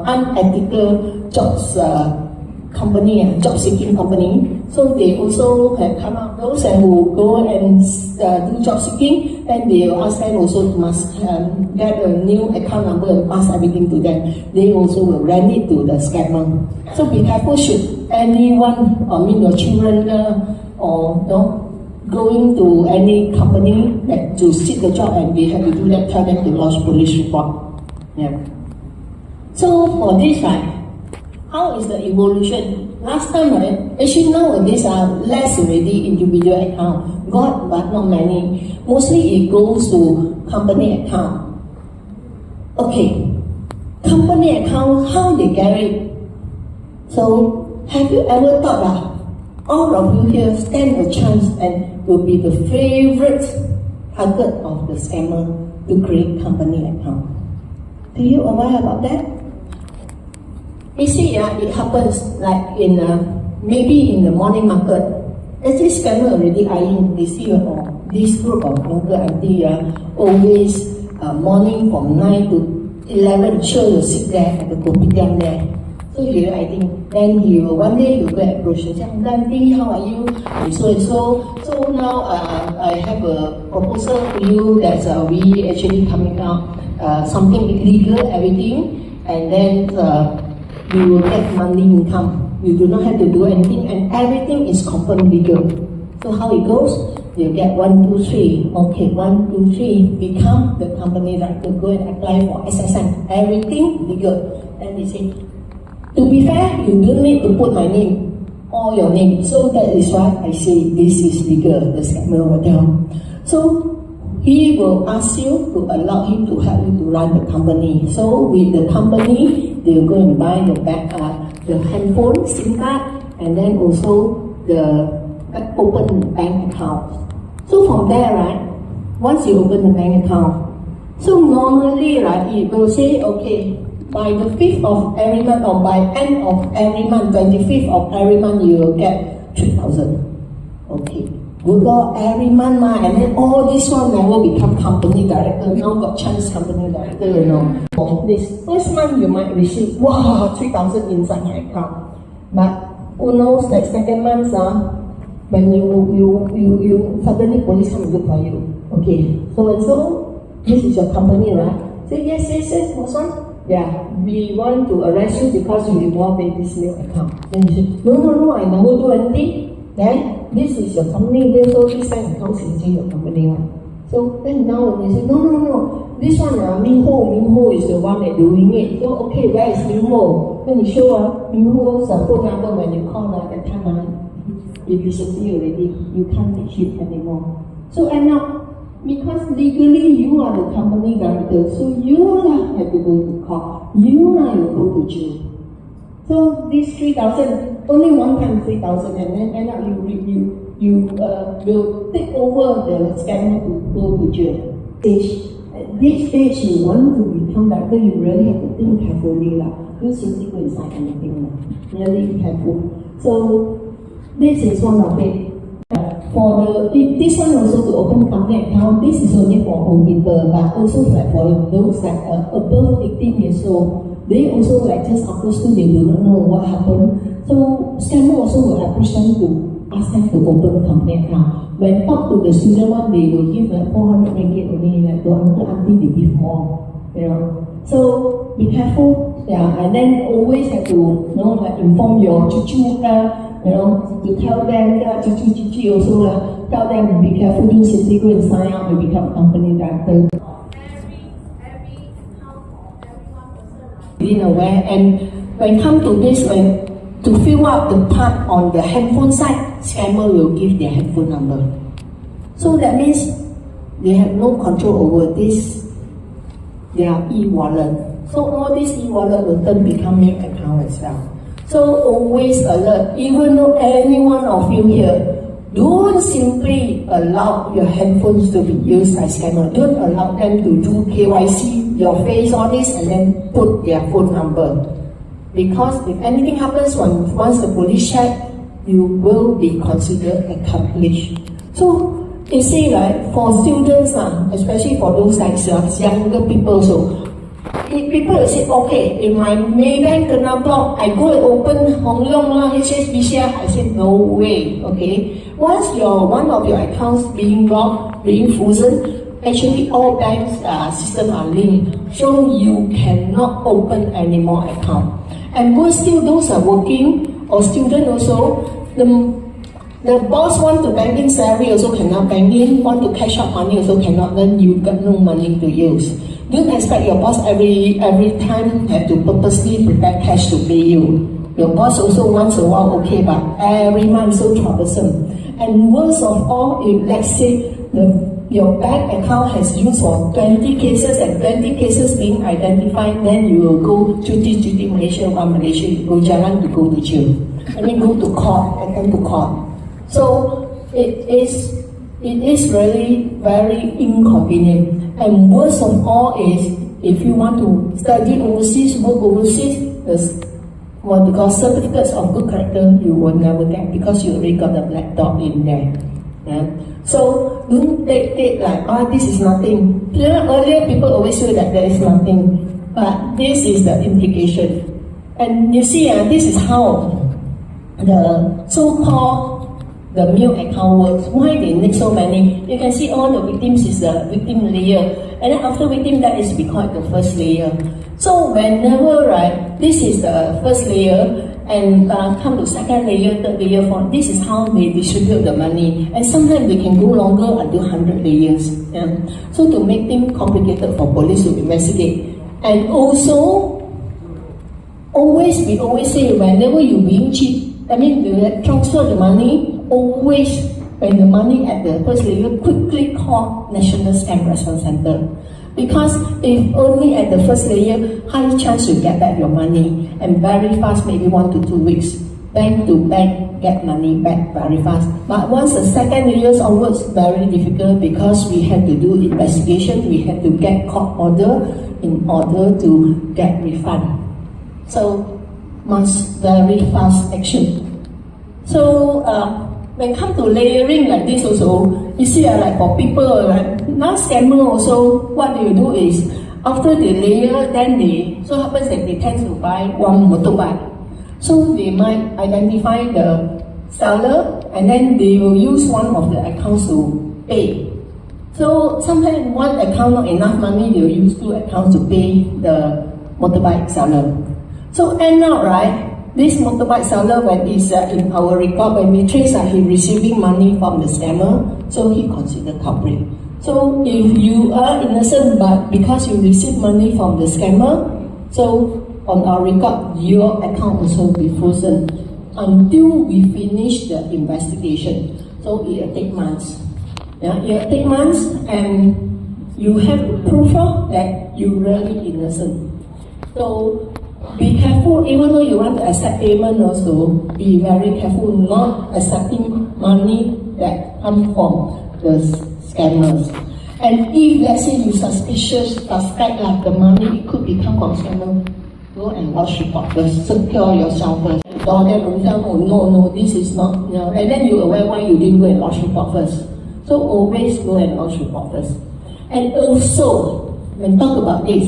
unethical jobs company, job seeking company, so they also have come out those who go and do job seeking, and they ask them also must get a new account number and pass everything to them. They also will rent it to the scammer. So be careful should anyone, your children or going to any company that to seek the job and they have to do that, tell them to lodge police report. So for this, how is the evolution? Last time, actually nowadays are less already individual account. Got, but not many. Mostly it goes to company account. Okay, company account, how they get it? So have you ever thought all of you here stand a chance and will be the favorite target of the scammer to create company account? Do you aware about that? You see, it happens like in maybe in the morning market. Actually, scammer already eyeing. They see this group of younger auntie always morning from 9 to 11, sure you sit there at the kopitiam there. So I think then one day you go approach and say, Auntie, how are you? So and so. So now I have a proposal for you that we actually coming out something illegal, everything, and then you will get monthly income. You do not have to do anything, and everything is confirmed legal. So how it goes? You get 1, 2, 3. Okay, 1, 2, 3. Become the company director. Go and apply for SSN. Everything legal. And they say, to be fair, you don't need to put my name or your name. So that is why I say this is legal, the scammer will tell. So he will ask you to allow him to help you to run the company. So with the company, they will go and buy the handphone, SIM card, and then also the open bank account. So from there, once you open the bank account, so normally, it will say, okay, by the 5th of every month or by end of every month, 25th of every month, you will get 3,000. Okay. Good Lord, every month, and then all this one will become company director. Now got chance company director, This first month you might receive, 3,000 inside my account. But who knows, like second month, when you suddenly police come and look for you. Okay, so this is your company, right? Say yes, what's on? Yeah, we want to arrest you because you involved in this new account. Then you say, no, I never do anything. Then this is your company, then so this bank account is your company, right? So then now they say, no, this one, Ming Ho is the one that doing it. So okay, where is Ming Ho? Then you show Ming Ho's phone number when you call at that time. be disappeared already. You can't reach it anymore. So end up, because legally you are the company director, so you have to go to court. You have to go to jail. So this 3,000, only one time 3,000, and then end up you will take over the scammer to go to jail. At this stage, you want to become director, you really have to think carefully. Don't simply go and sign anything. Really careful. So this is one of it. This one also to open company account, this is only for auditor, but also like for those that are above 18 years old, they also like just after school, they do not know what happened. So scammer also will approach them to ask them to open company account. When talk to the student one, they will give like 400 ringgit only, like to uncle auntie they give more, So be careful, and then always have to like inform your chuchu, to tell them, chuchu also tell them be careful, don't simply go and sign up and become a company director. Being aware, and when come to this, when to fill up the part on the handphone side, scammer will give their handphone number. So that means they have no control over this, their e-wallet. So all this e-wallet will then become your account as well. So always alert, even though any one of you here, don't simply allow your handphones to be used by scammer. Don't allow them to do KYC, your face, all this, and then put their phone number. Because if anything happens, once the police check, you will be considered accomplished. So you see, for students, especially for those like younger people, so people will say, okay, if my Maybank kena block, I go and open Hong Leong HSBC. I said, no way, okay. Once one of your accounts being blocked, being frozen, actually all banks' systems are linked, so you cannot open any more account. And worse still, those are working or student also, the boss want to bank in salary also cannot bank in, want to cash out money also cannot, then you got no money to use. Don't expect your boss every time have to purposely prepare cash to pay you. Your boss also once a while okay, but every month so troublesome. And worst of all, if let's say your bank account has used for 20 cases and 20 cases being identified, then you will go cuti Malaysia, Malaysia, you go jalan to go to jail. I mean go to court, attend to court. So it is really very inconvenient. And worst of all is if you want to study overseas, work overseas, what they call certificates of good character, you will never get because you already got the black dot in there. Yeah? So don't take it like, this is nothing. Earlier people always say that there is nothing, but this is the implication. And you see, this is how the so-called the male account works. Why they need so many? You can see all the victims is the victim layer, and then after victim that is we call it the first layer. So whenever this is the first layer, and come to second layer, third layer, fourth, this is how they distribute the money. And sometimes they can go longer until 100 layers. Yeah. So to make things complicated for police to investigate. And also, we always say whenever you being cheat, I mean you transfer the money, always when the money at the first layer, quickly call National Scam Response Center. Because if only at the first layer, high chance you get back your money, and very fast, maybe 1 to 2 weeks, bank to bank, get money back very fast. But once the second layers onwards, very difficult because we have to do investigation, we have to get court order in order to get refund. So must very fast action. So when it comes to layering like this also, you see like for people, now scammer also, what they do is, after they layer, then so happens that they tend to buy one motorbike. So they might identify the seller, and then they will use one of the accounts to pay. So sometimes one account not enough money, they will use 2 accounts to pay the motorbike seller. So end up, this motorbike seller, when he's in our record, when we trace he receiving money from the scammer, so he considered culprit. So if you are innocent, but because you receive money from the scammer, so on our record, your account also be frozen. until we finish the investigation. So it will take months. Yeah, it will take months, and you have to prove that you're really innocent. So be careful, even though you want to accept payment also, be very careful not accepting money that comes from the scammers. And if let's say you suspect like the money, it could become from scammer, go and lodge report first, secure yourself first. Or then don't tell, oh no, this is not, and then you're aware why you didn't go and lodge report first. So always go and lodge report first. And also, when talk about this,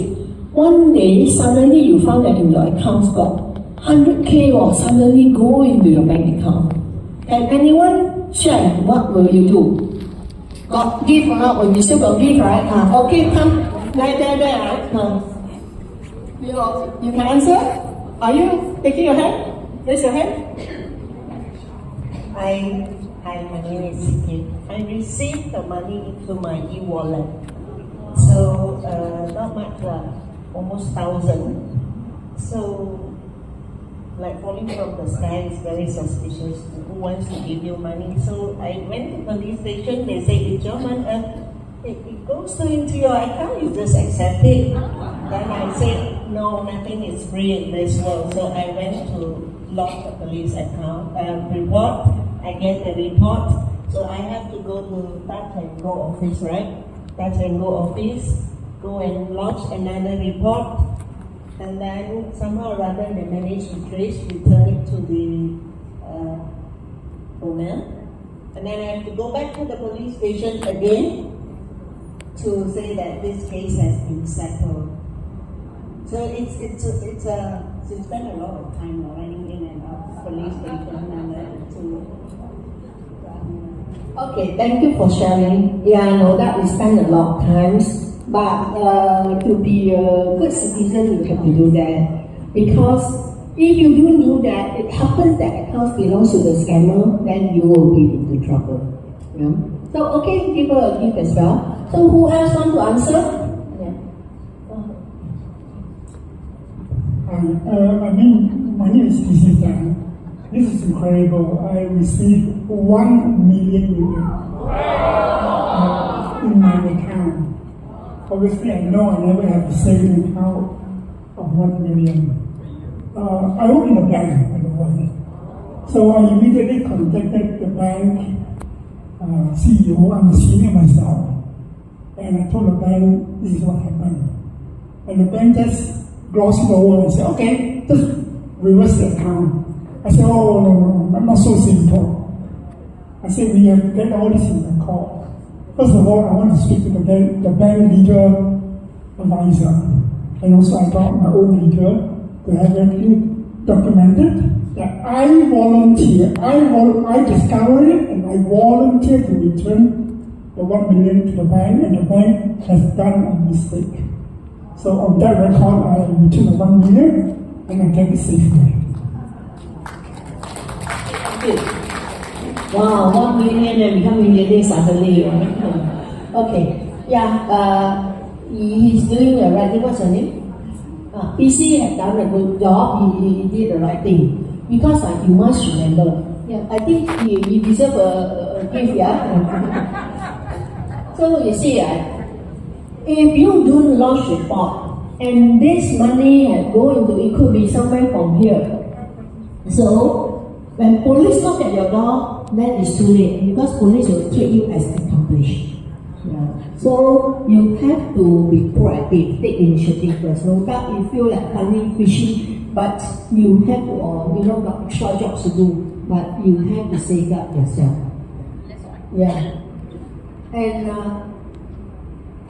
one day suddenly you found that in your accounts got 100K or suddenly go into your bank account. Can anyone share what will you do? Got give or not? We still got give, right? Okay, come. There. You can answer? Are you taking your hand? Raise your hand. Hi, my name is Siki. I received the money into my e-wallet. So, not much, almost 1,000. So, like falling from the sky is very suspicious. Who wants to give you money? So, I went to the police station. They say, it's your money. It goes into your account, you just accept it. Then I said, no, nothing is free in this world. So, I went to log the police account report. I get the report, so I have to go to Touch and Go office, right? Touch and Go office, go and lodge another report, and then somehow or other they manage to trace, return it to the owner, and then I have to go back to the police station again to say that this case has been settled. So it's you spend a lot of time running in and out police station and to. Okay, thank you for sharing. Yeah, I know that we spend a lot of times, but to be a good citizen, you have to do that. Because if you don't do that, it happens that account belongs to the scammer, then you will be into trouble. Yeah. So, okay, give her a gift as well. So, who else want to answer? My name is PC Tan. This is incredible. I received 1 million in my account. Obviously, I know I never have a saving account of 1 million. I work in a bank, by the way. So I immediately contacted the bank CEO. I'm a senior myself. And I told the bank this is what happened. And the bank just glossed it over and said, okay, just reverse the account. I said, oh, no, I'm not so simple. I said, we have to get all this in the court. First of all, I want to speak to the bank legal advisor. And also I got my own legal to have everything documented that I volunteer. I discovered it and I volunteer to return the 1 million to the bank, and the bank has done a mistake. So on that record, I return the 1 million and I get it safely. Wow, 1 million and become millionaire suddenly. Okay, yeah, he's doing the right thing. What's your name? PC had done a good job. He did the right thing. Because you must remember, yeah, I think he deserves a gift, yeah. So you see, if you don't lodge report and this money had go into, it could be somewhere from here. So when police knock at your door, then it's too late because police will treat you as accomplished. Yeah. So you have to be proactive, take initiative first. No doubt you feel like funny, fishy, but you have to, got extra jobs to do, but you have to safeguard yourself. Yeah. And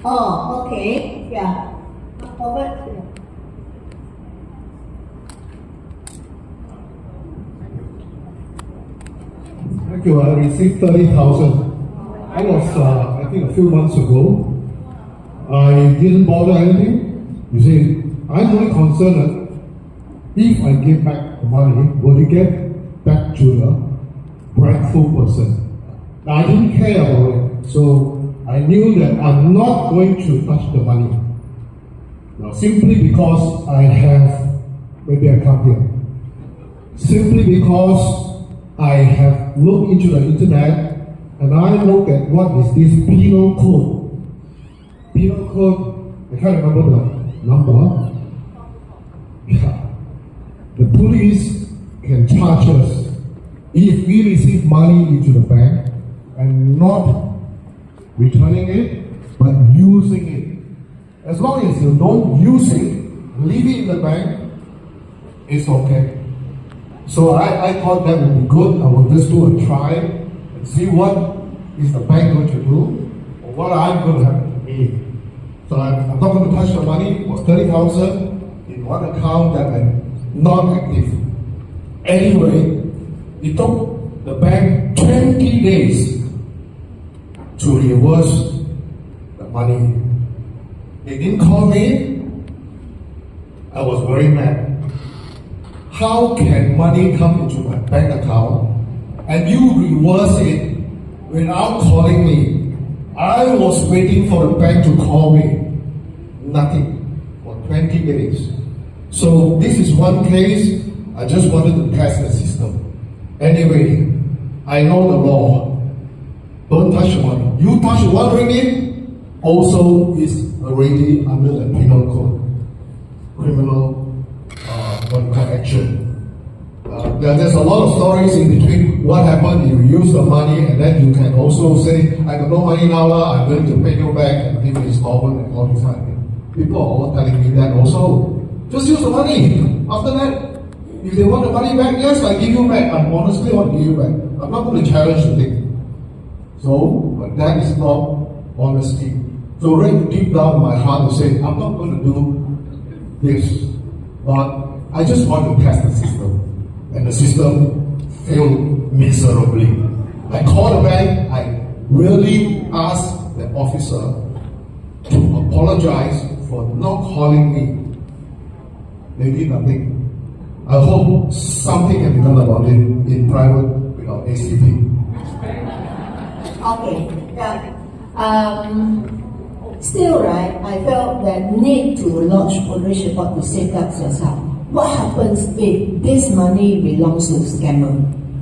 okay, yeah. Robert. Yeah. Thank you. I received 30,000. That was, I think, a few months ago. I didn't bother anything. You see, I'm only concerned that if I give back the money, will it get back to the rightful person? Now, I didn't care about it, so I knew that I'm not going to touch the money. Now, simply because I have maybe a card here. simply because I have looked into the internet and I looked at what is this penal code. Penal code, I can't remember the number. Yeah. The police can charge us if we receive money into the bank and not returning it, but using it. As long as you don't use it, leave it in the bank, it's okay. So I thought that would be good. I will just do a try and see what is the bank going to do or what I'm going to have to pay. So I'm not going to touch the money. It was 30,000 in one account that I'm not active. Anyway, it took the bank 20 days to reverse the money. They didn't call me. I was very mad. How can money come into my bank account and you reverse it without calling me? I was waiting for the bank to call me. Nothing for 20 days. So this is one case. I just wanted to test the system. Anyway, I know the law. Don't touch the money. You touch one ringgit, also is already under the penal code. Criminal action. There's a lot of stories in between what happened if you use the money and then you can also say, I got no money now, I'm going to pay you back and give you installment and all this kind of thing. People are all telling me that also. Just use the money. After that, if they want the money back, yes, I give you back. I honestly want to give you back. I'm not going to challenge the thing. So, but that is not honesty. So right deep down in my heart to say, I'm not going to do this. But I just want to test the system. And the system failed miserably. I called the bank, I really asked the officer to apologize for not calling me. They did nothing. I hope something can be done about it in private with our ACP. Okay, yeah. Still, right, I felt that need to lodge police report to safeguard yourself. What happens if this money belongs to scammer?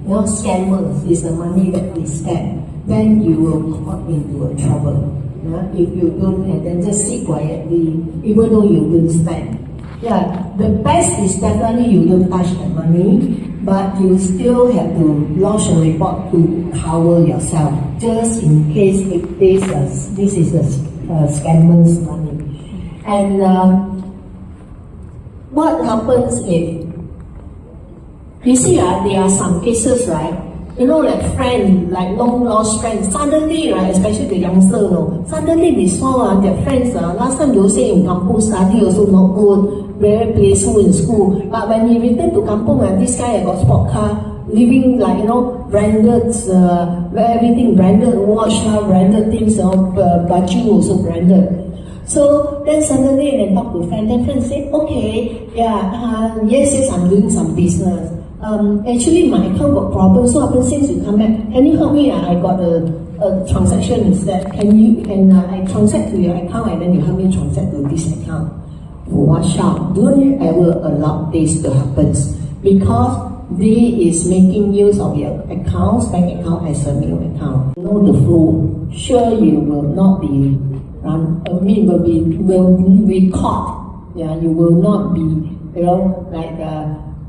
You know, scammers is the money that they scam. Then you will caught into a trouble. Yeah? If you don't, and then just sit quietly, even though you don't spend. Yeah, the best is definitely you don't touch the money, but you still have to lodge a report to cover yourself, just in case if this is a scammer's money. And what happens if, you see, there are some cases, right? You know, like friends, like long lost friends, suddenly, right, especially the youngster, suddenly they saw their friends, last time they say in kampung study also not good, very playful in school. But when he returned to kampung, this guy got sport car, living like, you know, branded, everything branded, watch, branded things, baju also branded. So then suddenly they talk to friends, then friends say, okay, yeah, yes, I'm doing some business. Actually my account got problems, so since you come back, can you help me? I got a transaction instead. Can I transact to your account and then you help me transact to this account? Watch out, don't ever allow this to happen, because they is making use of your accounts, bank account as a new account. Know the flow. Sure, you will not be will be caught. Yeah, you will not be, you know, like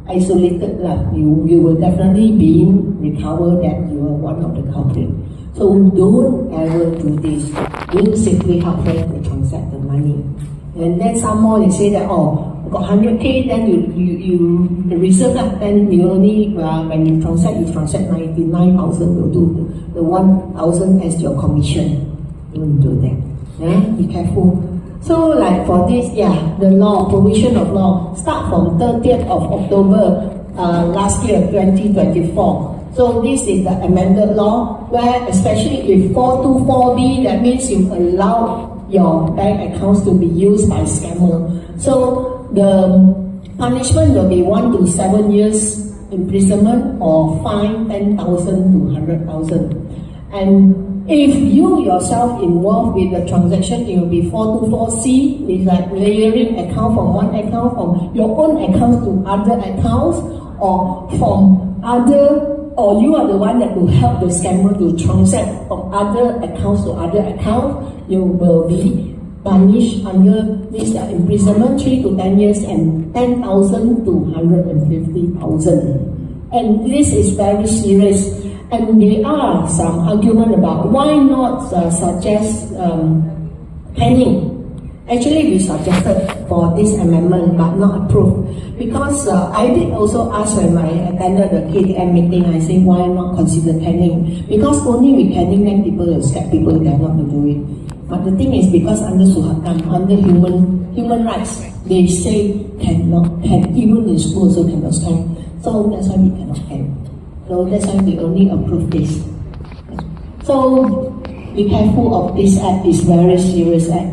isolated. You will definitely be recovered that you are one of the culprits. So don't ever do this. Don't simply help them to transact the money. And then some more they say that, oh, got 100K, then you reserve that, then you only, when you transact 99,000, will do the 1,000 as your commission. Don't do that. Yeah, be careful. So like for this, yeah, the law, provision of law, start from 30th of October last year, 2024. So this is the amended law, where especially if 424B, that means you allow your bank accounts to be used by scammer. So the punishment will be 1 to 7 years imprisonment or fine 10,000 to 100,000. And if you yourself involved with the transaction, it will be 424C, it's like layering account from one account, from your own accounts to other accounts, or from other, or you are the one that will help the scammer to transact from other accounts to other accounts, you will be punished under this imprisonment 3 to 10 years and 10,000 to 150,000. And this is very serious. And there are some argument about why not suggest penning. Actually, we suggested for this amendment but not approved. Because I did also ask when I attended the KDM meeting, I said why not consider penning? Because only with penning then people will scare people they are not to do it. But the thing is because under Suhakam, under human rights, they say cannot pen. Even in school also cannot pen. So that's why we cannot pen. So that's why we only approve this. So be careful of this act, it's very serious act.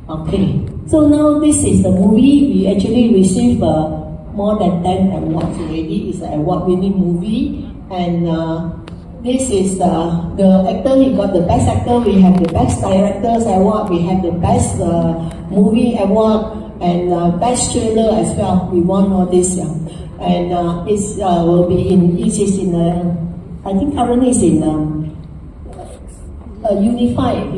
Okay, so now this is the movie. We actually received more than 10 awards already. It's an award-winning movie, and this is the actor. He got the best actor. We have the best directors award. We have the best movie award and best trailer as well. We won all this, and it will be in. It is in I think currently it's in. Unified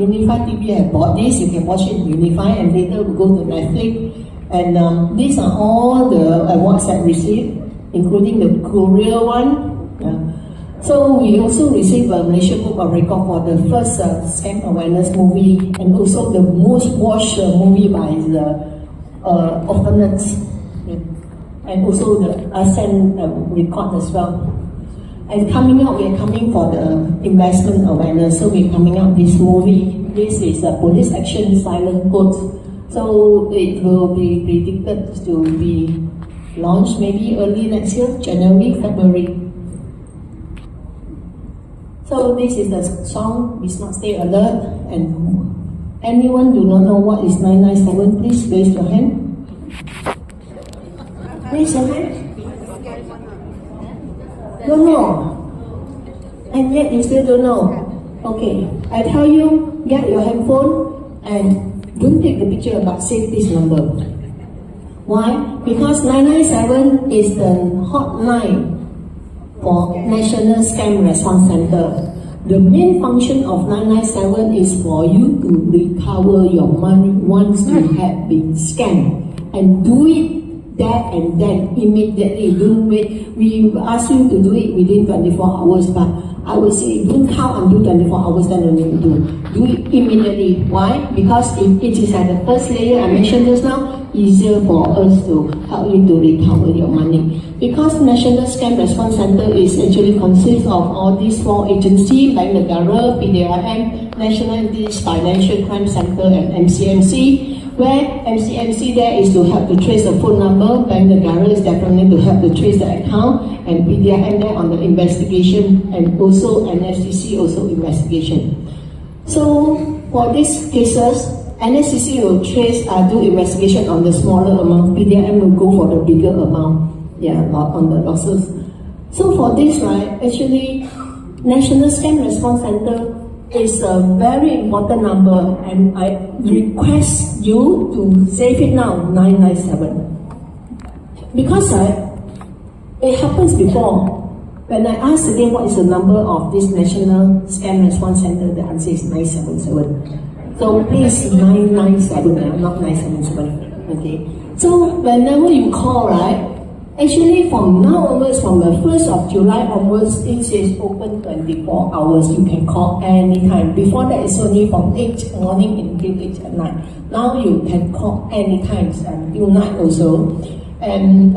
TV have bought this. You can watch it in Unified, and later we go to Netflix. And these are all the awards that received, including the Korea one. So we also received a Malaysia Book of Record for the first scam awareness movie, and also the most watched movie by the opponents, and also the ASEAN record as well. And coming out, we are coming for the investment awareness. So we're coming out this movie. This is a police action silent code. So it will be predicted to be launched maybe early next year, January, February. So this is the song, We Smart Stay Alert. And anyone do not know what is 997, please raise your hand. Raise your hand. Don't know. And yet you still don't know. Okay, I tell you, get your handphone and don't take the picture but save this number. Why? Because 997 is the hotline for National Scam Response Center. The main function of 997 is for you to recover your money once you have been scammed, and do it there and then, immediately. Don't wait. We ask you to do it within 24 hours, but I would say don't count until 24 hours, then only you do. Do it immediately. Why? Because if it is at the first layer I mentioned just now, easier for us to help you to recover your money. Because National Scam Response Center is actually consists of all these 4 agencies, Bank Negara, PDRM, National Financial Crime Center, and MCMC. Where MCMC there is to help to trace the phone number, Bank Negara is definitely to help to trace the account, and PDRM there on the investigation, and also NFCC also investigation. So for these cases, NFCC will trace, do investigation on the smaller amount, PDRM will go for the bigger amount, on the losses. So for this, right, actually, National Scam Response Center is a very important number, and I request you to save it now, 997. Because it happens before. When I ask again what is the number of this National Scam Response Center, the answer is 977. So please, 997, not 977. Okay. So whenever you call, right, actually from now onwards, from the 1st of July onwards, it is open 24 hours. You can call anytime. Before that, it's only from 8 morning until 8 at night. Now you can call anytime until night also. And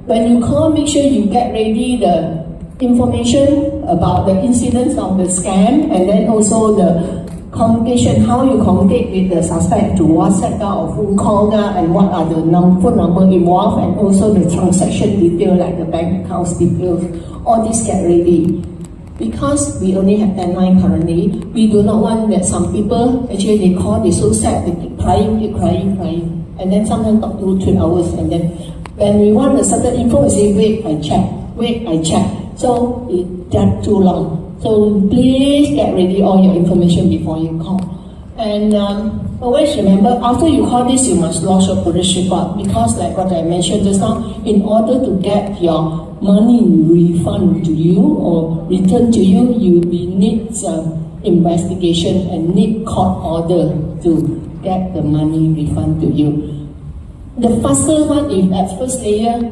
when you call, make sure you get ready the information about the incidents of the scam, and then also the communication, how you communicate with the suspect to WhatsApp or phone call, and what are the phone number involved, and also the transaction detail like the bank accounts details. All this get ready. Because we only have 10 lines currently, we do not want that some people, actually they call, they're so sad, they keep crying, and then sometimes talk 2-3 hours, and then when we want a certain info, we say, wait, I check. So it takes too long. So please get ready all your information before you call. And always remember, after you call this, you must lodge a police report, because like what I mentioned just now, in order to get your money refund to you or returned to you, you will need investigation and need court order to get the money refund to you. The fastest one, if at first layer,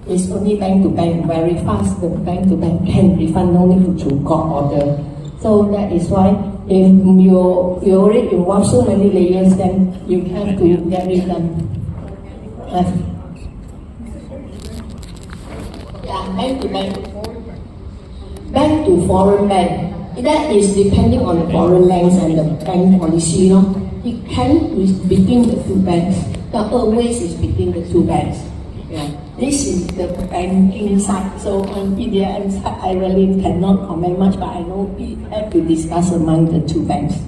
is only bank to bank, very fast. The bank to bank can refund, no need to through court order. So that is why if you already involve so many layers, then you have to get it done. Yeah, bank to bank. Bank to foreign bank. That is depending on the foreign banks and the bank policy. It can be between the two banks. The always is between the two banks. Yeah. This is the banking side. So on PDM side, I really cannot comment much, but I know we have to discuss among the two banks.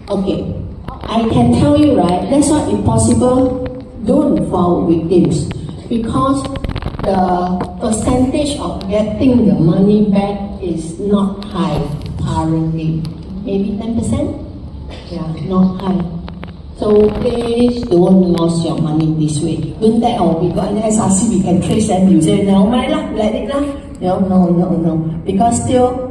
Okay, I can tell you, right, that's why if possible, don't fall victims, because the percentage of getting the money back is not high currently. Maybe 10%? Yeah, not high. So please don't lose your money this way. Don't think, oh, we got an SRC, we can trace, and you say, no, let it lah. No. Because still,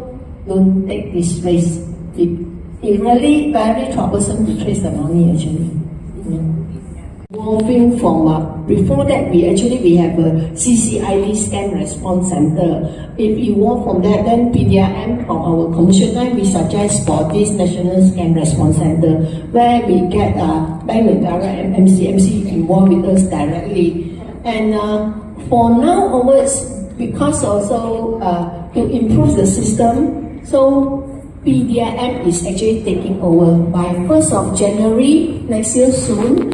don't take this risk. It really very troublesome to trace the money actually. Yeah. Moving from before that, we have a CCID Scam Response Center. If you want from that, then PDRM from our commercial line, we suggest for this National Scam Response Center, where we get Bank and Direct and MCMC involved with us directly. And for now onwards, because also to improve the system, so PDRM is actually taking over. By 1st of January next year soon,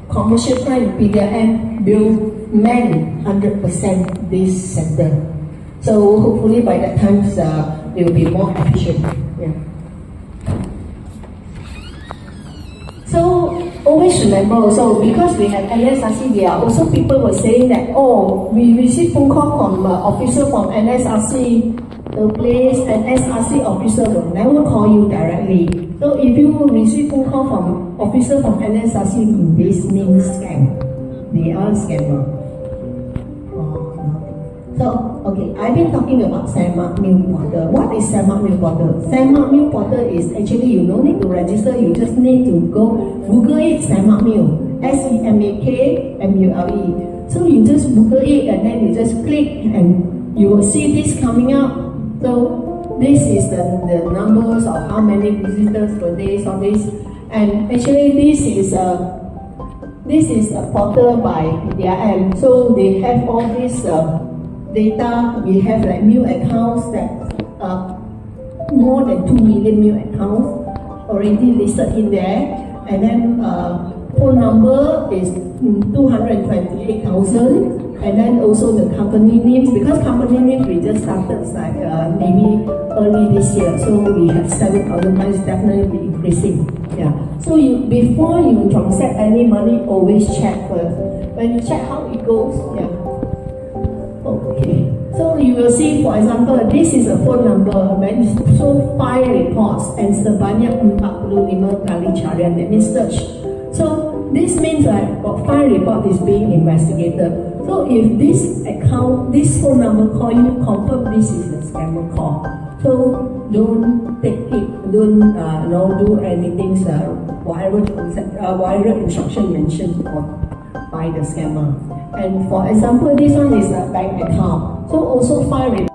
commercial client PDRM will man 100% this center. So hopefully by that time it will be more efficient. Yeah. So always remember also, because we have NSRC, there are also people were saying that, oh, we receive phone call from officer from NSRC. The place NSRC officer will never call you directly. So if you receive phone call from officer from NSRC, this means scam. They are scammer. So, okay, I've been talking about SAMAK New Portal. What is SAMAK New Portal? SAMAK New Portal is actually, you don't need to register, you just need to go Google it, SAMAK New, SEMAKMULE. So you just Google it and then you just click and you will see this coming up. So this is the numbers of how many visitors per day, so this, and actually this is a portal by PDRM. So they have all this data. We have like new accounts that more than 2 million new accounts already listed in there, and then phone number is 228,000. And then also the company names, because company names we just started like maybe early this year, so we have 7,000, but it's definitely increasing. Yeah. So before you transact any money, always check first. When you check how it goes, yeah. Okay. So you will see, for example, this is a phone number. When you show 5 reports and sebanyak 45 kali carian, that means search. So this means like 5 reports is being investigated. So if this account, this phone number call you, confirm this is a scammer call. So don't take it, don't do anything, whatever instruction mentioned by the scammer. And for example, this one is a bank account. So also 5